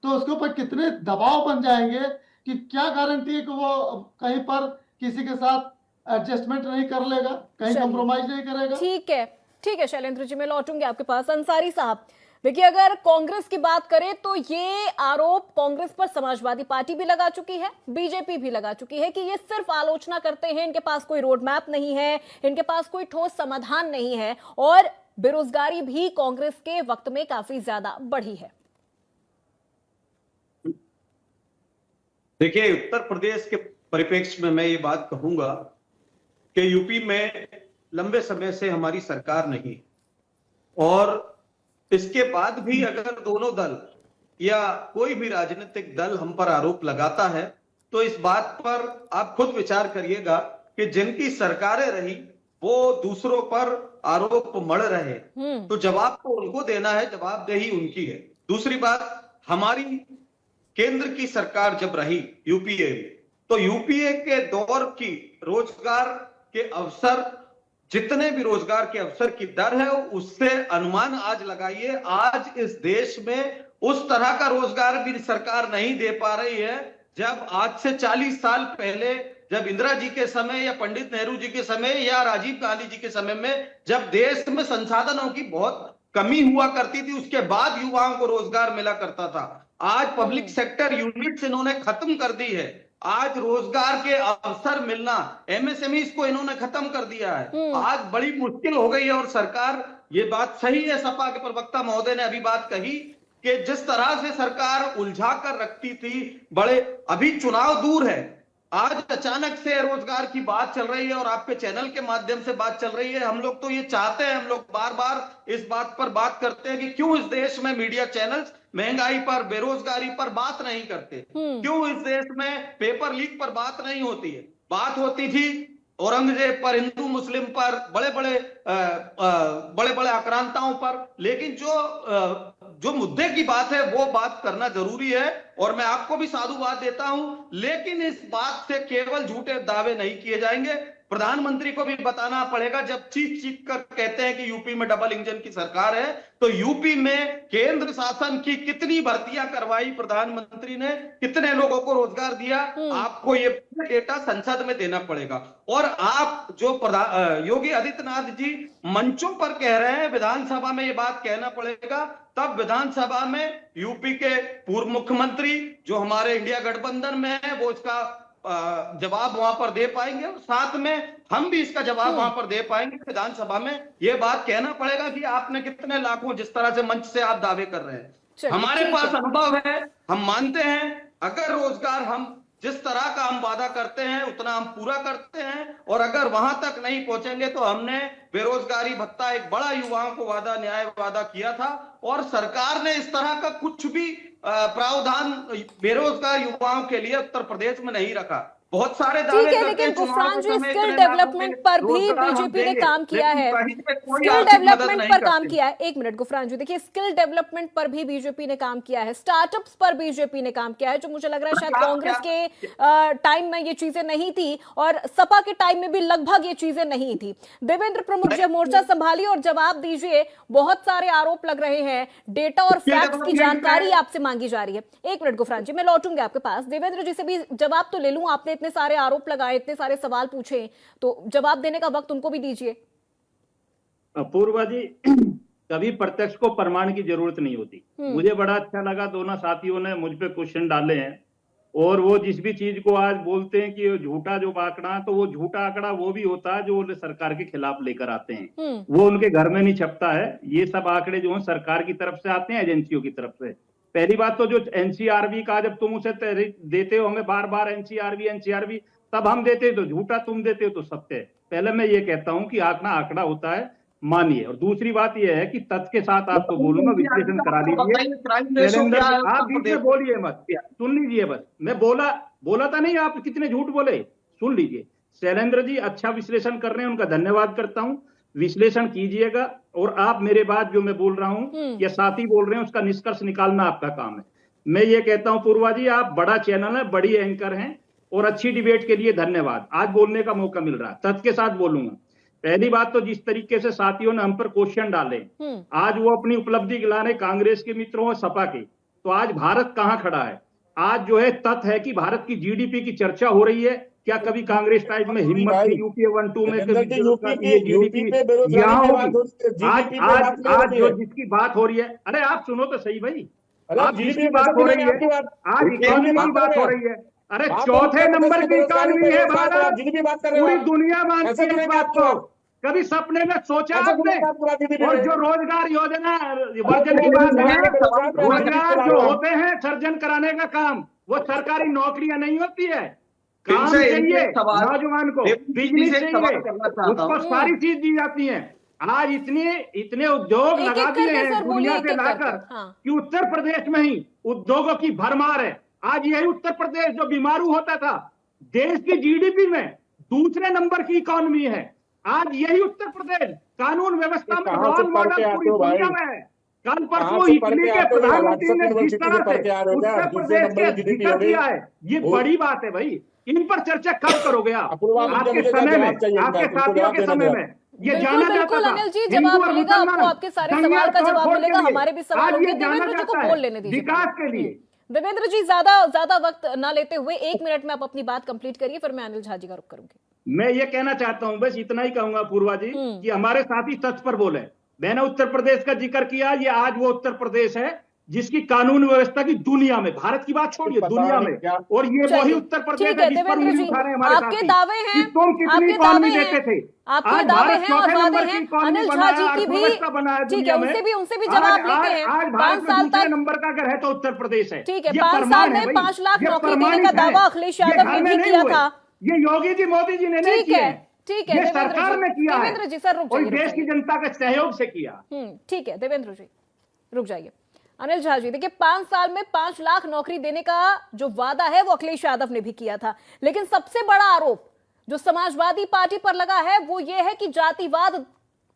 तो उसके ऊपर कितने दबाव बन जाएंगे कि क्या गारंटी है कि वो कहीं पर किसी के साथ एडजस्टमेंट नहीं कर लेगा, कहीं कंप्रोमाइज नहीं करेगा। ठीक है शैलेंद्र जी, मैं लौटूंगी आपके पास। अंसारी साहब, देखिए, अगर कांग्रेस की बात करें तो ये आरोप कांग्रेस पर समाजवादी पार्टी भी लगा चुकी है, बीजेपी भी लगा चुकी है कि ये सिर्फ आलोचना करते हैं, इनके पास कोई रोड मैप नहीं है, इनके पास कोई ठोस समाधान नहीं है, और बेरोजगारी भी कांग्रेस के वक्त में काफी ज्यादा बढ़ी है। देखिए, उत्तर प्रदेश के परिप्रेक्ष्य में मैं ये बात कहूंगा कि यूपी में लंबे समय से हमारी सरकार नहीं, और इसके बाद भी अगर दोनों दल या कोई भी राजनीतिक दल हम पर आरोप लगाता है तो इस बात पर आप खुद विचार करिएगा कि जिनकी सरकारें रही वो दूसरों पर आरोप मढ़ रहे, तो जवाब तो उनको देना है, जवाबदेही उनकी है। दूसरी बात, हमारी केंद्र की सरकार जब रही यूपीए में, तो यूपीए के दौर की रोजगार के अवसर, जितने भी रोजगार के अवसर की दर है, उससे अनुमान आज लगाइए, आज इस देश में उस तरह का रोजगार भी सरकार नहीं दे पा रही है जब आज से 40 साल पहले, जब इंदिरा जी के समय या पंडित नेहरू जी के समय या राजीव गांधी जी के समय में, जब देश में संसाधनों की बहुत कमी हुआ करती थी, उसके बाद युवाओं को रोजगार मिला करता था। आज पब्लिक सेक्टर यूनिट्स इन्होंने खत्म कर दी है, आज रोजगार के अवसर मिलना, एमएसएमई को इन्होंने खत्म कर दिया है, आज बड़ी मुश्किल हो गई है। और सरकार, ये बात सही है, सपा के प्रवक्ता महोदय ने अभी बात कही कि जिस तरह से सरकार उलझा कर रखती थी, बड़े, अभी चुनाव दूर है, आज अचानक से रोजगार की बात चल रही है और आपके चैनल के माध्यम से बात चल रही है। हम लोग तो ये चाहते हैं, हम लोग बार बार इस बात पर बात करते हैं कि क्यों इस देश में मीडिया चैनल्स महंगाई पर, बेरोजगारी पर बात नहीं करते, क्यों इस देश में पेपर लीक पर बात नहीं होती है। बात होती थी औरंगजेब पर, हिंदू मुस्लिम पर, बड़े बड़े आक्रांताओं पर, लेकिन जो मुद्दे की बात है वो बात करना जरूरी है। और मैं आपको भी साधुवाद देता हूं, लेकिन इस बात से केवल झूठे दावे नहीं किए जाएंगे। प्रधानमंत्री को भी बताना पड़ेगा, जब चीख कर कहते हैं कि यूपी में डबल इंजन की सरकार है, तो यूपी में केंद्र शासन की कितनी भर्तियां करवाई प्रधानमंत्री ने, कितने लोगों को रोजगार दिया, आपको ये डेटा संसद में देना पड़ेगा। और आप जो योगी आदित्यनाथ जी मंचों पर कह रहे हैं, विधानसभा में ये बात कहना पड़ेगा, तब विधानसभा में यूपी के पूर्व मुख्यमंत्री जो हमारे इंडिया गठबंधन में है वो इसका जवाब वहां पर दे पाएंगे, और साथ में हम भी इसका जवाब वहां पर दे पाएंगे। विधानसभा में यह बात कहना पड़ेगा कि आपने कितने लाखों, जिस तरह से मंच से आप दावे कर रहे हैं, हमारे पास अनुभव है, हम मानते हैं अगर रोजगार, हम जिस तरह का हम वादा करते हैं उतना हम पूरा करते हैं, और अगर वहां तक नहीं पहुंचेंगे तो हमने बेरोजगारी भत्ता, एक बड़ा युवाओं को वादा, न्याय वादा किया था, और सरकार ने इस तरह का कुछ भी प्रावधान बेरोजगार युवाओं के लिए उत्तर प्रदेश में नहीं रखा। बहुत सारे दावे करते हैं, लेकिन गुफरान जी, स्किल डेवलपमेंट पर भी बीजेपी ने काम किया है, स्किल डेवलपमेंट पर काम किया है। एक मिनट गुफरान जी, देखिए, स्किल डेवलपमेंट पर भी बीजेपी ने काम किया है, स्टार्टअप्स पर बीजेपी ने काम किया है, जो मुझे लग रहा है शायद कांग्रेस के टाइम में ये चीजें नहीं थी, और सपा के टाइम में भी लगभग ये चीजें नहीं थी। देवेंद्र प्रमुख जब मोर्चा संभाली, और जवाब दीजिए, बहुत सारे आरोप लग रहे हैं, डेटा और फैक्ट्स की जानकारी आपसे मांगी जा रही है। एक मिनट गुफरान जी, मैं लौटूंगी आपके पास, देवेंद्र जी से भी जवाब तो ले लूं। आपने इतने सारे आरोप लगाए, इतने सारे सवाल पूछे, तो जवाब देने का वक्त उनको भी दीजिए। अपूर्वा जी, कभी प्रत्यक्ष को प्रमाण की जरूरत नहीं होती। मुझे बड़ा अच्छा लगा, दोनों साथियों ने मुझ पे क्वेश्चन डाले हैं, और वो जिस भी चीज को आज बोलते हैं कि झूठा जो आंकड़ा, तो वो झूठा आंकड़ा वो भी होता है जो सरकार के खिलाफ लेकर आते हैं, वो उनके घर में नहीं छपता है। ये सब आंकड़े जो है सरकार की तरफ से आते हैं, एजेंसियों की तरफ से। पहली बात तो जो एनसीआरबी का, जब तुम उसे देते हो हमें बार बार एनसीआरबी, तब हम देते हो तो झूठा, तुम देते हो तो सत्य। पहले मैं ये कहता हूं कि आंकड़ा होता है, मानिए। और दूसरी बात यह है कि तथ्य के साथ आपको बोलूंगा, विश्लेषण करा लीजिए। आप बीच में बोलिए मत, सुन लीजिए बस। मैं बोला था नहीं, आप कितने झूठ बोले, सुन लीजिए। शैलेंद्र जी अच्छा विश्लेषण कर रहे हैं, उनका धन्यवाद करता हूं। विश्लेषण कीजिएगा, और आप मेरे बाद जो मैं बोल रहा हूं या साथी बोल रहे हैं उसका निष्कर्ष निकालना आपका काम है। मैं ये कहता हूं पूर्वा जी, आप बड़ा चैनल है, बड़ी एंकर हैं, और अच्छी डिबेट के लिए धन्यवाद। आज बोलने का मौका मिल रहा है, तथ्य के साथ बोलूंगा। पहली बात तो जिस तरीके से साथियों ने हम पर क्वेश्चन डाले, आज वो अपनी उपलब्धि गिला रहे कांग्रेस के मित्रों और सपा के, तो आज भारत कहां खड़ा है? आज जो है तथ्य है कि भारत की जीडीपी की चर्चा हो रही है, क्या कभी कांग्रेस टाइप में हिम्मत थी यूपी 1-2 में कभी यूपी पे बेरोजगारी पे बात होती है, जीडीपी पे बात नहीं आज होती जो है। जिसकी बात हो रही है, अरे आप सुनो तो सही भाई, अरे आप जीडीपी जिसकी बात हो रही है, आज इकोनॉमी की बात हो रही है, अरे चौथे नंबर की इकोनॉमी है भारत, जीडीपी बात कर रहे हो पूरी आप। दुनिया मानती ऐसे है इस बोलेंगे बात आप को। तो। कभी सपने में सोचा ऐसे आपने? बोलेंगे आप पूरा जीडीपी और में। जो रोजगार योजना वर्जन की बात है, रोजगार जो होते हैं सर्जन कराने का काम, वो सरकारी नौकरियां नहीं होती है। काम चाहिए नौजवान को, बिजनेस चाहिए, उसको सारी चीज दी जाती है। आज इतने उद्योग एक-एक लगा दिए करके हैं सर बोलिए, दुनिया से एक-एक लाकर करके, हाँ। कि उत्तर प्रदेश में ही उद्योगों की भरमार है। आज यही उत्तर प्रदेश जो बीमारू होता था, देश की जीडीपी में दूसरे नंबर की इकोनॉमी है। आज यही उत्तर प्रदेश कानून व्यवस्था में कहाँ से रोल पढ़ मॉडल के आते पूरी हो भाई? दुनिया में है। कल कहाँ परसों से पढ़ इटली के के आते हो? प्रधानमंत्री ने व्हाट्सएप जिस यूनिवर्सिटी तरह से पढ़ से के आ रहे हो क्या? उत्तर दूसरे प्रदेश नंबर के की जीडीपी जिक्र हो गई। किया है, ये वो- बड़ी बात है भाई। इन पर चर्चा कब करोगे आप? अपूर्वा, आपके मुझे समय में, जवाब चाहिए इनका, आपके तुमको साथियों जवाब के देना समय जरा। में ये बिल्कुल जाना जाता बिल्कुल था। अनिल जी, हिंदू जवाब और मिलेगा आपको, मुसलमान आपके सारे दंगे सवाल का और जवाब तोड़फोड़ मिलेगा, के लिए। हमारे भी सवाल आज होंगे। ये जाना देवेंद्र जी को जाता बोल है लेने दीजिए। विकास के लिए। देवेंद्र जी, ज्यादा वक्त ना लेते हुए 1 मिनट में आप अपनी बात कंप्लीट करिए, फिर मैं अनिल झा जी का रुख करूंगी। मैं ये कहना चाहता हूं, बस इतना ही कहूंगा पूर्वा जी, कि हमारे साथी सच पर बोले। मैंने उत्तर प्रदेश का जिक्र किया, ये आज वो उत्तर प्रदेश है जिसकी कानून व्यवस्था की दुनिया में, भारत की बात छोड़िए, दुनिया में, और ये वही चलिए, उत्तर प्रदेश ठीक है है जिस पर देवेंद्र उंगली जी, उठा रहे हैं हमारे आपके साथी दावे हैं, कि तुम कितनी आपके इकोनॉमी दावे देते थे। हैं, आपके आज दावे भारत हैं और चौथे वादे नंबर की हैं। इकोनॉमी अनिल बना झा है, जी की भी, अर्थव्यवस्था बना है ठीक है, दुनिया में। उनसे भी जवाब लेते हैं। आज 5 भारत में साल दूसरे तक, नंबर का अगर है तो उत्तर प्रदेश है। ठीक है, ये 5 प्रमाण साल है में भाई। 5 लाख ये नौकरी देने प्रमाणित का है। दावा अखिलेश ये यादव घर ने में भी नहीं किया हुए। था। ये योगी जी मोदी जी ने नहीं ठीक किया है, है, ठीक है ये देवेंद्र सरकार जी, ने किया है, देवेंद्र जी सर रुक और जाइए, देश की जनता के सहयोग से किया। ठीक है देवेंद्र जी रुक जाइए। अनिल झा जी, देखिए 5 साल में 5 लाख नौकरी देने का जो वादा है वो अखिलेश यादव ने भी किया था, लेकिन सबसे बड़ा आरोप जो समाजवादी पार्टी पर लगा है वो ये है कि जातिवाद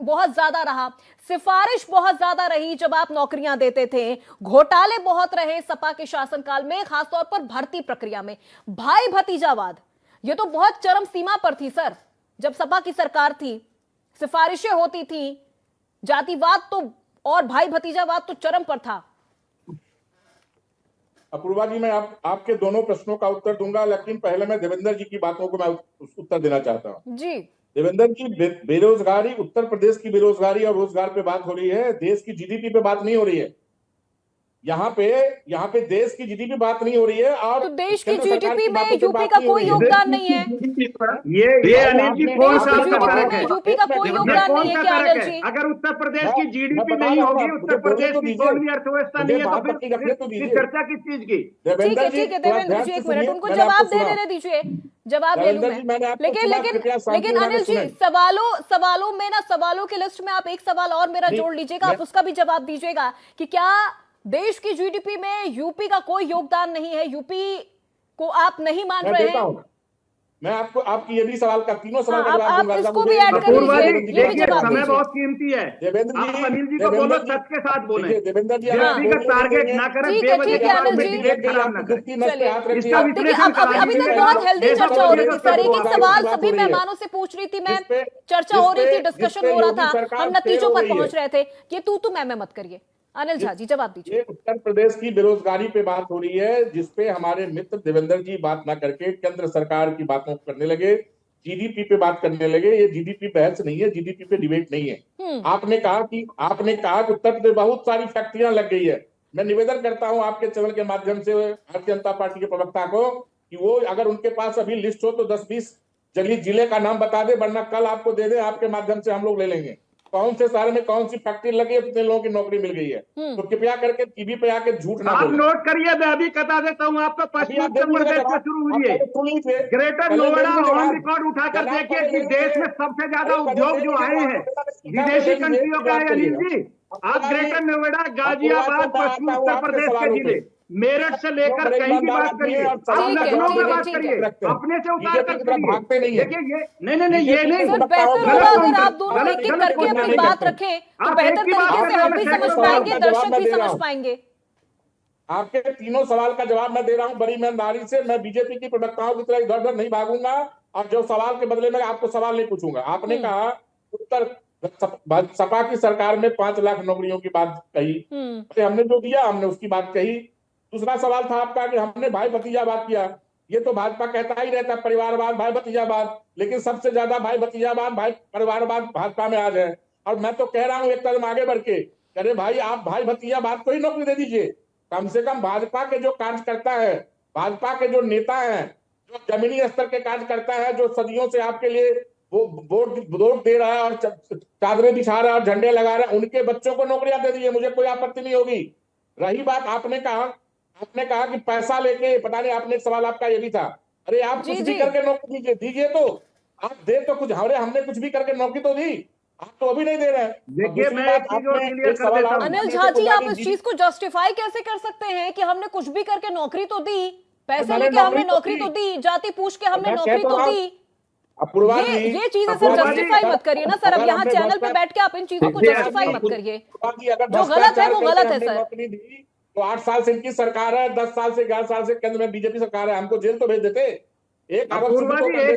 बहुत ज्यादा रहा, सिफारिश बहुत ज्यादा रही जब आप नौकरियां देते थे, घोटाले बहुत रहे सपा के शासनकाल में, खासतौर पर भर्ती प्रक्रिया में, भाई भतीजावाद ये तो बहुत चरम सीमा पर थी सर। जब सपा की सरकार थी, सिफारिशें होती थी, जातिवाद तो और भाई भतीजावाद तो चरम पर था। अपूर्वा जी, मैं आपके दोनों प्रश्नों का उत्तर दूंगा, लेकिन पहले मैं देवेंद्र जी की बातों को मैं उत्तर देना चाहता हूं। जी देवेंद्र जी, बेरोजगारी, उत्तर प्रदेश की बेरोजगारी और रोजगार पे बात हो रही है, देश की जीडीपी पे बात नहीं हो रही है। यहाँ पे देश की जीडीपी बात नहीं हो रही है, और तो देश की केंद्र सरकार जीडीपी की में बातों पे यूपी बात का नहीं हो कोई रही है। योगदान नहीं है। ये अनिल जी कौन देश सा की फर्क जीडीपी है? में यूपी का कोई ये योगदान कौन नहीं है सा क्या फर्क अनिल है? जी? अगर उत्तर प्रदेश मैं- की मैं जीडीपी बता नहीं रहा हूं, होगी, मुझे उत्तर बोलने प्रदेश तो की दीजिए। इकोनॉमी अर्थव्यवस्था मुझे नहीं है, बात तो अपनी रखने तो फिर दीजिए। चर्चा किस चीज की? देवेंद्र जी, ठीक है थोड़ा देवेंद्र ध्यान जी, से 1 मिनट सुनिए, उनको मैंने जवाब आपको दे सुना। देने दीजिए, जवाब ले लूं देवेंद्र जी, मैंने मैं। आपको लेकिन सुना, लेकिन कृपया शांति लेकिन बना के अनिल जी, सुनें। सवालों में ना, सवालों की लिस्ट में आप एक सवाल और मेरा नहीं, जोड़ लीजिएगा, आप मैं- उसका भी जवाब दीजिएगा कि क्या देश की जीडीपी में यूपी का कोई योगदान नहीं है, यूपी को आप नहीं मान मैं रहे देता हैं? हूं। मैं आपको आपकी ये भी सवाल का, तीनों सवाल का हाँ, जवाब आप दूंगा। इसको मुझे भी ऐड कर पूर्वा लीजिए, जी, ये भी देखिए जवाब समय दीजिए। बहुत कीमती है। देवेंद्र आप जी, अनिल जी को बोलो, सच के साथ बोले, देखिए देवेंद्र जी, अगर आप व्यक्तिगत बोल टारगेट रहे ना हैं, करें, ठीक है, बेवजह ठीक है, बात अनिल में जी। डिबेट खराब ना आपकी दुखती करें। नस पे चलिए, हाथ रखिए। इसका आप- देखिए विश्लेषण अभी तक कराइए। बहुत हेल्दी देश चर्चा और हो रही थी विदेश सर, में एक एक बात सवाल बात सभी हो रही है। मेहमानों से पूछ रही थी मैं, जिस पे- चर्चा हो रही थी, जिस डिस्कशन पे हो रहा योगी था, सरकार हम फेल नतीजों हो पर गई है। पहुंच रहे थे। ये तू मैं मत करिए। अनिल झा जी जवाब दीजिए। ये उत्तर प्रदेश की बेरोजगारी पे बात हो रही है, जिसपे हमारे मित्र देवेंद्र जी बात ना करके केंद्र सरकार की बातों करने लगे, जीडीपी पे बात करने लगे। ये जीडीपी बहस नहीं है, जीडीपी पे डिबेट नहीं है। आपने कहा कि उत्तर प्रदेश बहुत सारी फैक्ट्रियां लग गई है। मैं निवेदन करता हूं आपके चैनल के माध्यम से भारतीय जनता पार्टी के प्रवक्ता को कि वो अगर उनके पास अभी लिस्ट हो तो 10-20 जिले का नाम बता दे, वरना कल आपको दे दे, आपके माध्यम से हम लोग ले लेंगे। कौन से शहर में कौन सी फैक्ट्री लगी है, कितने लोगों की नौकरी मिल गई है। तो कृपया करके टीवी पे आके झूठ ना आप बोलें। नोट करिए, मैं अभी बता देता हूँ आपको। अभी पश्चिम आप उत्तर प्रदेश से शुरू हुई है, ग्रेटर नोएडा ऑन रिकॉर्ड उठाकर देखिए कि देश में सबसे ज्यादा उद्योग जो आए हैं विदेशी कंट्रियों का है। अनिल जी, आप ग्रेटर नोएडा, गाजियाबाद, पश्चिम उत्तर प्रदेश के जिले, मेरठ से लेकर कहीं की बात करिए, आप लखनऊ की बात करिए, अपने से उतार कर भागते नहीं है। देखिए ये नहीं ये नहीं। सर बेहतर होगा अगर आप दोनों एक एक करके अपनी बात रखें, तो बेहतर तरीके से हम भी समझ पाएंगे, दर्शक भी समझ पाएंगे। आपके तीनों सवाल का जवाब मैं दे रहा हूं बड़ी ईमानदारी से। मैं बीजेपी की प्रवक्ताओं की तरह इधर उधर नहीं भागूंगा, और जो सवाल के बदले में आपको सवाल नहीं पूछूंगा। आपने कहा सपा की सरकार में 5 लाख नौकरियों की बात कही, हमने जो दिया हमने उसकी बात कही। दूसरा सवाल था आपका कि हमने भाई भतीजा बात किया। ये तो भाजपा कहता ही रहता है परिवारवाद, भाई भतीजावाद, लेकिन सबसे ज्यादा भाई भतीजावाद, भाई परिवारवाद भाजपा में आज है। और मैं तो कह रहा हूं एक कदम आगे बढ़ के, अरे भाई आप भाई भतीजावाद को ही नौकरी दे दीजिए। कम से कम भाजपा के जो कार्यकर्ता है, भाजपा के जो नेता हैं, जो जमीनी स्तर के कार्यकर्ता है, जो सदियों से आपके लिए वो वोट दे रहा है और चादरें बिछा रहा है और झंडे लगा रहा है, उनके बच्चों को नौकरियां दे दीजिए, मुझे कोई आपत्ति नहीं होगी। रही बात आपने कहा कि पैसा लेके, पता नहीं आपने एक सवाल आपका ये भी था, अरे आप कुछ भी करके नौकरी दीजिए तो आप दे तो कुछ, हमने कुछ भी करके नौकरी तो दी, आप तो अभी नहीं दे रहे हैं। देखिए मैं एक चीज और क्लियर कर देता हूं। अनिल झा जी, आप इस चीज को जस्टिफाई कैसे कर सकते हैं कि हमने कुछ भी करके नौकरी तो दी, पैसे लेके हमने नौकरी तो दी, जाति पूछ के हमने नौकरी तो दी। ये चीजें सर जस्टिफाई मत करिए ना सर, अब यहाँ चैनल पे बैठ के आप इन चीजों को जस्टिफाई मत करिए, जो गलत है वो गलत है सर। तो 8 साल से इनकी सरकार है, 10 साल से 11 साल से केंद्र में बीजेपी सरकार है, हमको जेल तो भेज देते। एक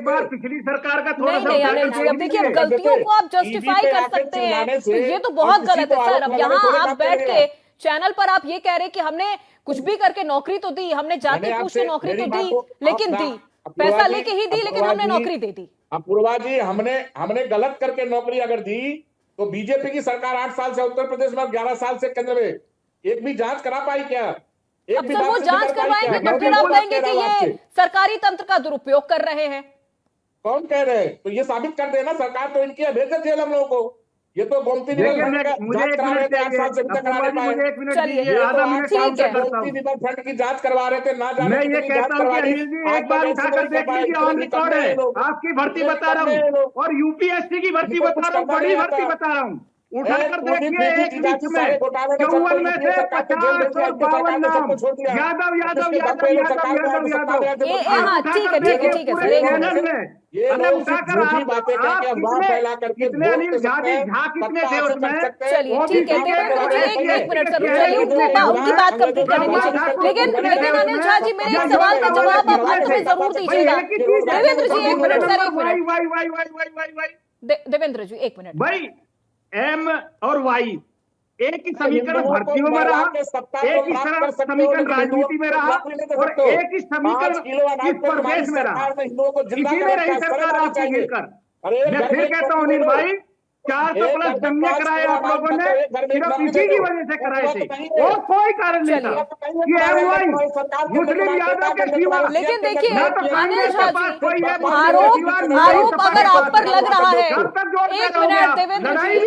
बार पिछली सरकार का थोड़ा सा अनिल जी, अब देखिए अब गलतियों को आप जस्टिफाई कर सकते हैं तो ये तो बहुत गलत है सर। अब यहाँ आप बैठ के चैनल पर आप ये कह रहे कि हमने कुछ भी करके नौकरी तो दी, हमने जाति पूछ के नौकरी तो दी, लेकिन दी पैसा लेके ही दी, लेकिन हमने नौकरी दे दी। अपूर्वा जी, हमने गलत करके नौकरी अगर दी तो बीजेपी की सरकार 8 साल से उत्तर प्रदेश में, 11 साल से केंद्र में, एक भी जांच करा पाई क्या? अब सर वो जांच करवाएंगे तो फिर आप कहेंगे कि ये सरकारी तंत्र का दुरुपयोग कर रहे हैं। कौन कह रहे हैं? तो ये साबित कर देना, सरकार तो इनकी है, भेज दे जेल हम लोगों को। ये तो गोमती मुझे 1 मिनट चाहिए, आधा मिनट काम से करता हूं। फ्रंट की जांच करवा रहे थे, ना जाने मैं ये कहता हूं कि अनिल जी एक बार उठाकर देख लीजिए, ऑन रिकॉर्ड है, आपकी भर्ती बता रहा हूं और यूपीएससी की भर्ती बता रहा हूं, बड़ी भर्ती बता रहा हूं। उठाकर देखिए, एक बीच में 54 में से 50 और 52 नाम, यादव यादव यादव यादव यादव यादव। ठीक है सर, उठाकर आप कितने अनिल झा कितने थे उसमें? चलिए ठीक है, देवेंद्र जी एक मिनट सर चलिए, उनकी बात कंप्लीट करने दीजिए। लेकिन अनिल झा जी, मेरे एक सवाल का जवाब आप अंत में जरूर दीजिएगा। देवेंद्र जी 1 मिनट सर, 1 मिनट देवेंद्र जी 1 मिनट। भाई एम और वाई एक ही समीकरण भर्तियों में रहा, एक ही समीकरण राजनीति में रहा और एक ही समीकरण इस प्रदेश में रहा। इसीलिए रही सरकार आपको गिरकर। मैं फिर कहता हूं अनिल भाई, 400+ जमीन कराए आप लोगों ने, सिर्फ इसी की वजह से कराए थे और कोई कारण नहीं था। ये मुस्लिम यादव के सिवा। लेकिन देखिए अनिल झा जी, आरोप अगर आप पर लग रहा है, 1 मिनट देवेंद्र जी,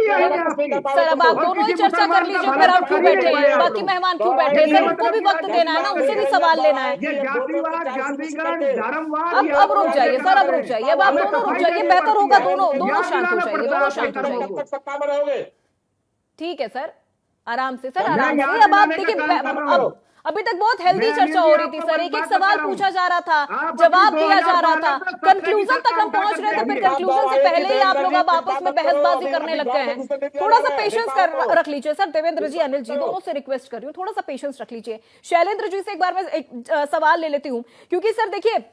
सर अब आप दोनों ही चर्चा कर लीजिए, फिर आप क्यों बैठे हैं, बाकी मेहमान क्यों बैठे हैं सर, उनको भी वक्त देना है ना, उनसे भी सवाल लेना है। अब रुक जाइए सर, अब रुक जाइए, अब आप दोनों रुक जाइए, बेहतर होगा दोनों शांत हो जाइए, दोनों शांत हो जाइए। ठीक है सर, आराम से सर, आराम से। अब आप देखिए, अभी तक बहुत हेल्दी चर्चा हो रही थी सर, एक एक सवाल पूछा जा रहा था, जवाब दिया जा रहा था, कंक्लूजन तक हम पहुंच रहे थे, फिर कंक्लूजन से पहले ही आप लोग अब आपस में बहसबाजी करने लग गए हैं। थोड़ा सा पेशेंस रख लीजिए सर। देवेंद्र जी, अनिल जी, दोनों से रिक्वेस्ट कर रही हूँ, थोड़ा सा पेशेंस रख लीजिए। शैलेंद्र जी से एक बार मैं एक सवाल ले लेती हूँ, क्योंकि सर देखिए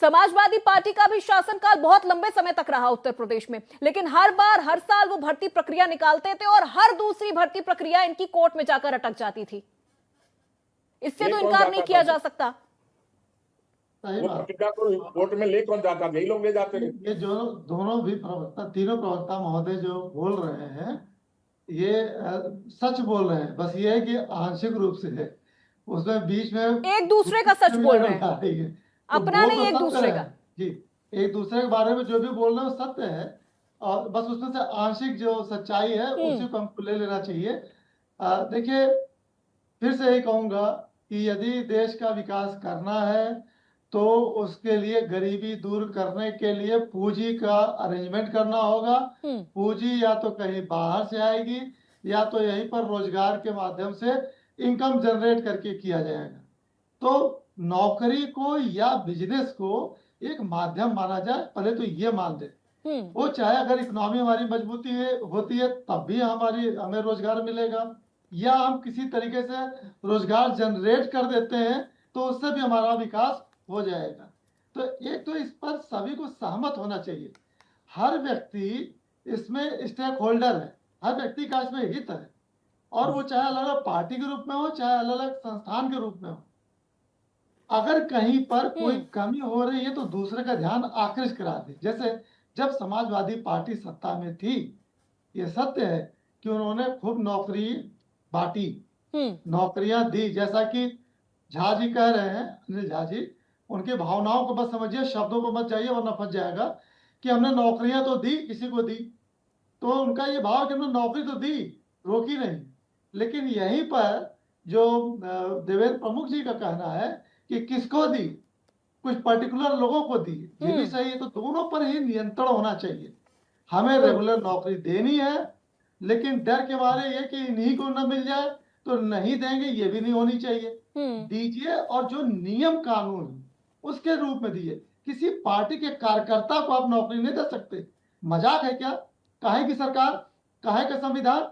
समाजवादी पार्टी का भी शासनकाल बहुत लंबे समय तक रहा उत्तर प्रदेश में, लेकिन हर बार हर साल वो भर्ती प्रक्रिया निकालते थे और हर दूसरी भर्ती प्रक्रिया इनकी कोर्ट में जाकर अटक जाती थी। इससे तो इनकार नहीं किया जा सकता। कोर्ट में ले कौन जाता, यही लोग ले जाते थे। ये जो दोनों भी प्रवक्ता, तीनों प्रवक्ता महोदय जो बोल रहे हैं, ये सच बोल रहे हैं, बस ये है कि आंशिक रूप से है, उसमें बीच में एक दूसरे का सच बोल रहे हैं, अपना नहीं एक दूसरे का। जी, एक दूसरे के बारे में जो भी बोल रहे हैं वो सत्य है, और बस उसमें से आंशिक जो सच्चाई है उसी को हमको ले लेना चाहिए। देखिए, फिर से यही कहूंगा कि यदि देश का विकास करना है तो उसके लिए गरीबी दूर करने के लिए पूंजी का अरेंजमेंट करना होगा। पूंजी या तो कहीं बाहर से आएगी या तो यहीं पर रोजगार के माध्यम से इनकम जनरेट करके किया जाएगा। तो नौकरी को या बिजनेस को एक माध्यम माना जाए, पहले तो ये मान दे। वो चाहे अगर इकोनॉमी हमारी मजबूती होती है तब भी हमें रोजगार मिलेगा, या हम किसी तरीके से रोजगार जनरेट कर देते हैं तो उससे भी हमारा विकास हो जाएगा। तो एक तो इस पर सभी को सहमत होना चाहिए। हर व्यक्ति इसमें स्टेक होल्डर है, हर व्यक्ति का इसमें हित है, और वो चाहे अलग अलग पार्टी के रूप में हो, चाहे अलग अलग संस्थान के रूप में हो। अगर कहीं पर कोई कमी हो रही है तो दूसरे का ध्यान आकृष्ट करा दे। जैसे जब समाजवादी पार्टी सत्ता में थी, ये सत्य है कि उन्होंने खूब नौकरी बांटी, नौकरियां दी। जैसा कि झा जी कह रहे हैं, अनिल झा जी, उनकी भावनाओं को बस समझिए, शब्दों को मत जाइए वरना फंस जाएगा, कि हमने नौकरियां तो दी, किसी को दी, तो उनका ये भाव कि हमने नौकरी तो दी, रोकी नहीं। लेकिन यहीं पर जो देवेंद्र प्रमुख जी का कहना है कि किसको दी, कुछ पर्टिकुलर लोगों को दी, ये भी सही है। तो दोनों पर ही नियंत्रण होना चाहिए। हमें रेगुलर नौकरी देनी है, लेकिन डर के मारे ये कि इन्हीं को न मिल जाए तो नहीं देंगे, ये भी नहीं होनी चाहिए। दीजिए, और जो नियम कानून है उसके रूप में दीजिए। किसी पार्टी के कार्यकर्ता को आप नौकरी नहीं दे सकते। मजाक है क्या? काहे की सरकार, काहे का संविधान?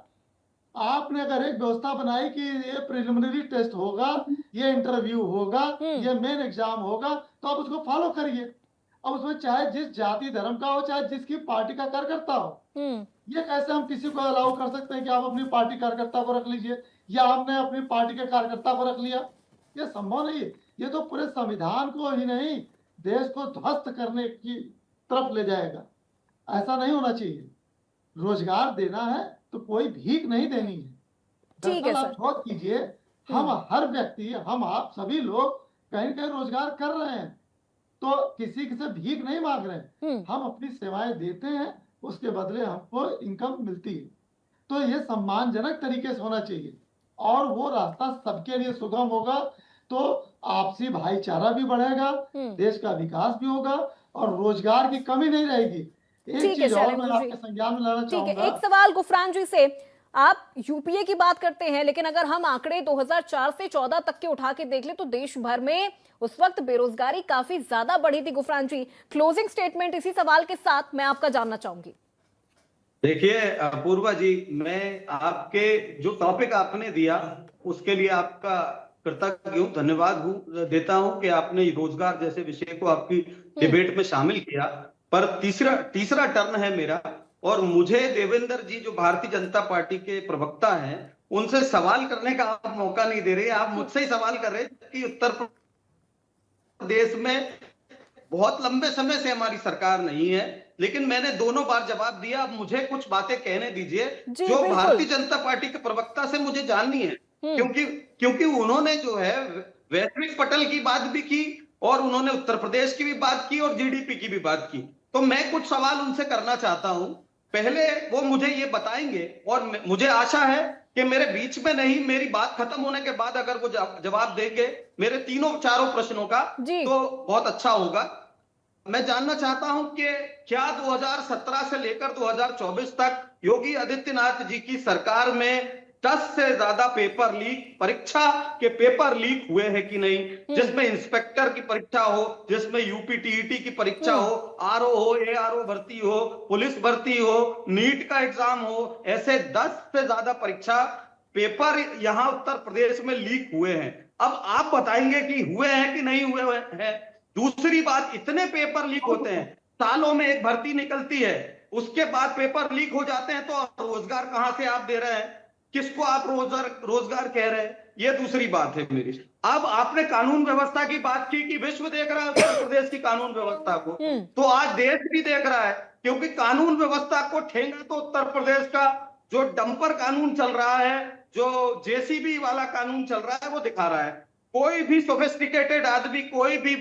आपने अगर एक व्यवस्था बनाई कि ये प्रिलिमिनरी टेस्ट होगा, ये इंटरव्यू होगा, ये मेन एग्जाम होगा, तो आप उसको फॉलो करिए। अब उसमें चाहे जिस जाति धर्म का हो, चाहे जिसकी पार्टी का कार्यकर्ता हो, ये कैसे हम किसी को अलाउ कर सकते हैं कि आप अपनी पार्टी कार्यकर्ता को रख लीजिए या आपने अपनी पार्टी के कार्यकर्ता को रख लिया? ये संभव नहीं है। ये तो पूरे संविधान को ही नहीं, देश को ध्वस्त करने की तरफ ले जाएगा। ऐसा नहीं होना चाहिए। रोजगार देना है तो कोई भीख नहीं देनी है। ठीक है आप सर। सोच कीजिए, हम हर व्यक्ति, हम आप सभी लोग कहीं कहीं रोजगार कर रहे हैं, तो किसी से भीख नहीं मांग रहे हैं। हम अपनी सेवाएं देते हैं, उसके बदले हमको इनकम मिलती है। तो ये सम्मानजनक तरीके से होना चाहिए, और वो रास्ता सबके लिए सुगम होगा, तो आपसी भाईचारा भी बढ़ेगा, देश का विकास भी होगा, और रोजगार की कमी नहीं रहेगी। एक ठीक है चीज और शैलेंद्र मैं जी। आपके संज्ञान में लाना ठीक चाहूंगा। है, एक सवाल गुफरान जी से। आप यूपीए की बात करते हैं, लेकिन अगर हम आंकड़े 2004 से 14 तक के उठा के देख ले तो देश भर में उस वक्त बेरोजगारी काफी ज्यादा बढ़ी थी। गुफरान जी, क्लोजिंग स्टेटमेंट इसी सवाल के साथ मैं आपका जानना चाहूंगी। देखिए अपूर्वा जी, मैं आपके जो टॉपिक आपने दिया उसके लिए आपका कृतज्ञ हूँ, धन्यवाद देता हूं कि आपने रोजगार जैसे विषय को आपकी डिबेट में शामिल किया। पर तीसरा टर्न है मेरा, और मुझे देवेंद्र जी जो भारतीय जनता पार्टी के प्रवक्ता हैं, उनसे सवाल करने का आप मौका नहीं दे रहे। आप मुझसे ही सवाल कर रहे कि उत्तर प्रदेश में बहुत लंबे समय से हमारी सरकार नहीं है, लेकिन मैंने दोनों बार जवाब दिया। अब मुझे कुछ बातें कहने दीजिए जो भारतीय जनता पार्टी के प्रवक्ता से मुझे जाननी है, क्योंकि उन्होंने जो है वैश्विक पटल की बात भी की, और उन्होंने उत्तर प्रदेश की भी बात की, और जीडीपी की भी बात की। तो मैं कुछ सवाल उनसे करना चाहता हूं। पहले वो मुझे ये बताएंगे, और मुझे आशा है कि मेरे बीच में नहीं, मेरी बात खत्म होने के बाद अगर वो जवाब देंगे मेरे चारों प्रश्नों का, तो बहुत अच्छा होगा। मैं जानना चाहता हूं कि क्या 2017 से लेकर 2024 तक योगी आदित्यनाथ जी की सरकार में 10 से ज्यादा पेपर लीक, परीक्षा के पेपर लीक हुए हैं कि नहीं, जिसमें इंस्पेक्टर की परीक्षा हो, जिसमें यूपी टीईटी की परीक्षा हो, आरओ हो, एआरओ भर्ती हो, पुलिस भर्ती हो, नीट का एग्जाम हो, ऐसे 10 से ज्यादा परीक्षा पेपर यहां उत्तर प्रदेश में लीक हुए हैं। अब आप बताएंगे कि हुए हैं कि नहीं हुए हैं। दूसरी बात, इतने पेपर लीक होते हैं, सालों में एक भर्ती निकलती है, उसके बाद पेपर लीक हो जाते हैं, तो रोजगार कहां से आप दे रहे हैं? किसको आप रोजगार कह रहे हैं? ये दूसरी बात है मेरी। अब आपने कानून व्यवस्था की बात की कि विश्व देख रहा है उत्तर प्रदेश की कानून व्यवस्था को, तो आज देश भी देख रहा है, क्योंकि कानून व्यवस्था को ठेंगा तो उत्तर प्रदेश का जो डंपर कानून चल रहा है, जो जेसीबी वाला कानून चल रहा है, वो दिखा रहा है। कोई भी सोफिस्टिकेटेड आदमी, कोई भी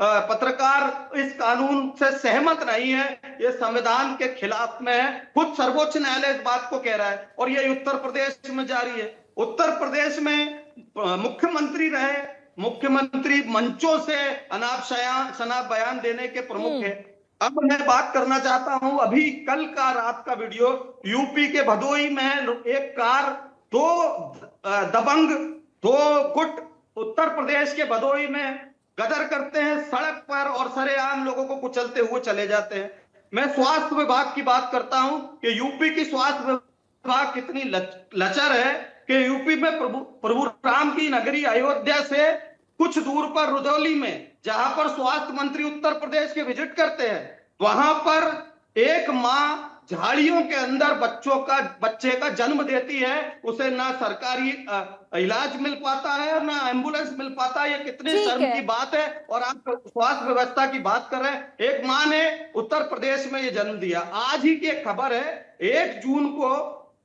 पत्रकार इस कानून से सहमत नहीं है। ये संविधान के खिलाफ में है। खुद सर्वोच्च न्यायालय इस बात को कह रहा है, और ये उत्तर प्रदेश में जारी है। उत्तर प्रदेश में मुख्यमंत्री रहे, मुख्यमंत्री मंचों से अनाप बयान देने के प्रमुख है। अब मैं बात करना चाहता हूं, अभी कल का रात का वीडियो, यूपी के भदोही में एक कार, दो गुट उत्तर प्रदेश के भदोही में गदर करते हैं सड़क पर, और सरेआम लोगों को कुचलते हुए चले जाते हैं। मैं स्वास्थ्य विभाग की बात करता हूं कि यूपी की स्वास्थ्य विभाग कितनी लचर है कि यूपी में प्रभु राम की नगरी अयोध्या से कुछ दूर पर रुदौली में, जहां पर स्वास्थ्य मंत्री उत्तर प्रदेश के विजिट करते हैं, वहां पर एक मां झाड़ियों के अंदर बच्चे का जन्म देती है, उसे ना सरकारी इलाज मिल पाता है, ना एम्बुलेंस मिल पाता है। ये कितनी शर्म की बात है। और आप स्वास्थ्य व्यवस्था की बात कर रहे हैं। एक माँ ने उत्तर प्रदेश में ये जन्म दिया। आज ही की एक खबर है, 1 जून को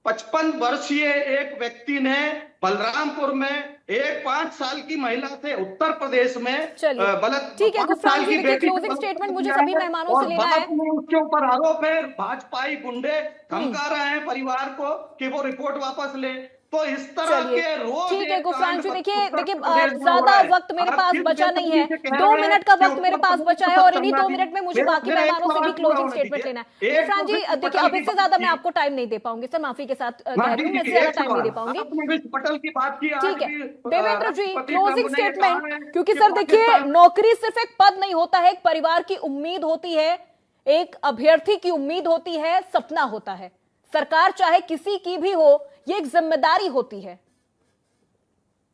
55 वर्षीय एक व्यक्ति ने बलरामपुर में एक 5 साल की महिला से उत्तर प्रदेश में ठीक है गुफरान जी, देखिए क्लोजिंग स्टेटमेंट मुझे सभी मेहमानों से लेना है। उसके ऊपर आरोप है, भाजपाई गुंडे धमका रहे हैं परिवार को कि वो रिपोर्ट वापस ले। तो इस तरह के रोज ठीक है गुफरान जी, देखिए ज्यादा वक्त मेरे पास बचा नहीं है, 2 मिनट का वक्त मेरे पास बचा है और इन्हीं 2 मिनट में मुझे बाकी मेहमानों से भी क्लोजिंग स्टेटमेंट लेना है। गुफरान जी देखिए, अब इससे ज्यादा मैं आपको टाइम नहीं दे पाऊंगी सर, माफी के साथ कह रही हूँ, मैं इससे ज्यादा टाइम नहीं दे पाऊंगी। पटल की बात की, ठीक है देवेंद्र जी, क्लोजिंग स्टेटमेंट, क्योंकि सर देखिए नौकरी सिर्फ एक पद नहीं होता है, एक परिवार की उम्मीद होती है, एक अभ्यर्थी की उम्मीद होती है, सपना होता है। सरकार चाहे किसी की भी हो, ये एक जिम्मेदारी होती है।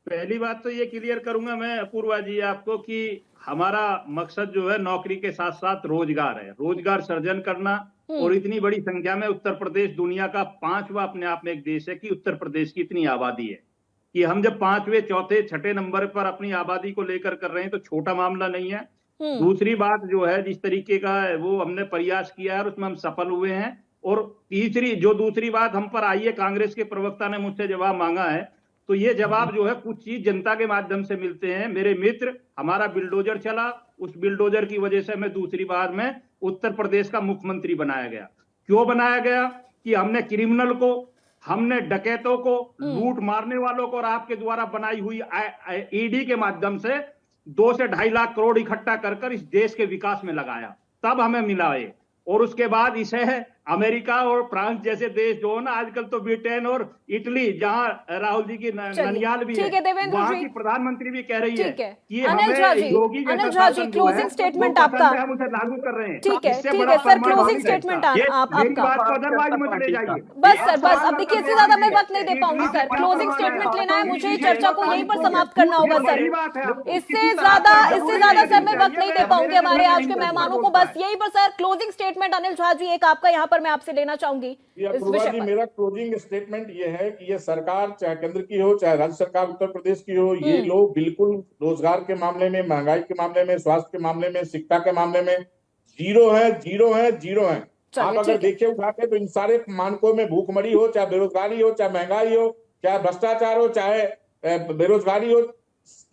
पहली बात तो ये क्लियर करूंगा मैं अपूर्वा जी आपको कि हमारा मकसद जो है नौकरी के साथ साथ रोजगार है, रोजगार सृजन करना। और इतनी बड़ी संख्या में उत्तर प्रदेश दुनिया का 5वां अपने आप में एक देश है कि उत्तर प्रदेश की इतनी आबादी है कि हम जब 5वें, 4थे, 6ठे नंबर पर अपनी आबादी को लेकर कर रहे हैं तो छोटा मामला नहीं है। दूसरी बात जो है, जिस तरीके का है वो हमने प्रयास किया है और उसमें हम सफल हुए हैं। और दूसरी बात हम पर आई है, कांग्रेस के प्रवक्ता ने मुझसे जवाब मांगा है, तो ये जवाब जो है कुछ चीज जनता के माध्यम से मिलते हैं। मेरे मित्र, हमारा बिल्डोजर चला, उस बिल्डोजर की वजह से मैं दूसरी बार में उत्तर प्रदेश का मुख्यमंत्री बनाया गया। क्यों बनाया गया? कि हमने क्रिमिनल को, हमने डकैतों को, लूट मारने वालों को और आपके द्वारा बनाई हुई ईडी के माध्यम से 2 से 2.5 लाख करोड़ इकट्ठा कर इस देश के विकास में लगाया, तब हमें मिला है। और उसके बाद इसे अमेरिका और फ्रांस जैसे देश जो है ना, आजकल तो ब्रिटेन और इटली, जहां राहुल जी की ननियाल भी है, वहां की प्रधानमंत्री भी कह रही है कि हमें योगी जैसा क्लोजिंग स्टेटमेंट आपका हम उसे लागू कर रहे हैं। ठीक है सर, क्लोजिंग स्टेटमेंट आपका। बस सर, बस अब देखिए, इससे ज्यादा मैं वक्त नहीं दे पाऊंगी सर, क्लोजिंग स्टेटमेंट लेना है मुझे, चर्चा को यहीं पर समाप्त करना होगा सर। इससे ज्यादा सर मैं वक्त नहीं दे पाऊंगी हमारे आज के मेहमानों को। बस यहीं पर sir closing statement Anil Jha ji एक आपका यहाँ पर मैं आपसे लेना चाहूंगी इस विषय पर। मेरा क्लोजिंग स्टेटमेंट ये है कि ये सरकार चाहे केंद्र की हो चाहे राज्य सरकार उत्तर प्रदेश की हो, ये लोग बिल्कुल रोजगार के मामले में, महंगाई के मामले में, स्वास्थ्य के मामले में, शिक्षा के मामले में जीरो है। आप अगर देखे उठाते तो इन सारे मानकों में भूखमरी हो, चाहे बेरोजगारी हो, चाहे महंगाई हो, चाहे भ्रष्टाचार हो, चाहे बेरोजगारी हो,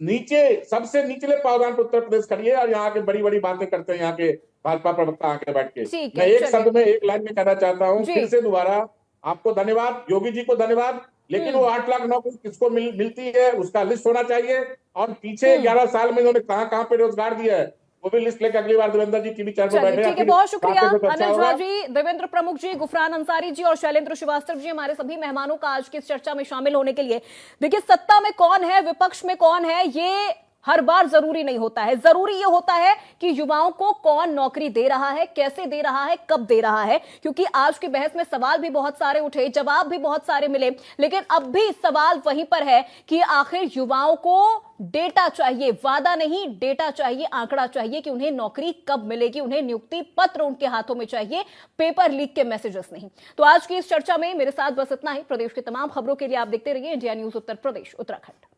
नीचे सबसे निचले पावदान पर उत्तर प्रदेश खड़ी है। और यहाँ के बड़ी बड़ी बातें करते हैं यहाँ के भाजपा प्रवक्ता आके बैठ के। मैं एक शब्द में, एक लाइन में कहना चाहता हूँ फिर से दोबारा, आपको धन्यवाद, योगी जी को धन्यवाद, लेकिन वो 8 लाख नौकरी किसको मिलती है उसका लिस्ट होना चाहिए। और पीछे 11 साल में इन्होंने कहाँ पे रोजगार दिया है वो भी लिस्ट लेकर अगली बार देवेंद्र जी की भी चर्चा बैठे। ठीक है, बहुत शुक्रिया अनिल झा जी, देवेंद्र प्रमुख जी, गुफरान अंसारी जी और शैलेंद्र श्रीवास्तव जी, हमारे सभी मेहमानों का आज की इस चर्चा में शामिल होने के लिए। देखिए, सत्ता में कौन है, विपक्ष में कौन है, ये हर बार जरूरी नहीं होता है। जरूरी यह होता है कि युवाओं को कौन नौकरी दे रहा है, कैसे दे रहा है, कब दे रहा है। क्योंकि आज की बहस में सवाल भी बहुत सारे उठे, जवाब भी बहुत सारे मिले, लेकिन अब भी सवाल वहीं पर है कि आखिर युवाओं को डेटा चाहिए, वादा नहीं, डेटा चाहिए, आंकड़ा चाहिए कि उन्हें नौकरी कब मिलेगी, उन्हें नियुक्ति पत्र उनके हाथों में चाहिए, पेपर लीक के मैसेजेस नहीं। तो आज की इस चर्चा में मेरे साथ बस इतना ही। प्रदेश की तमाम खबरों के लिए आप देखते रहिए इंडिया न्यूज उत्तर प्रदेश उत्तराखंड।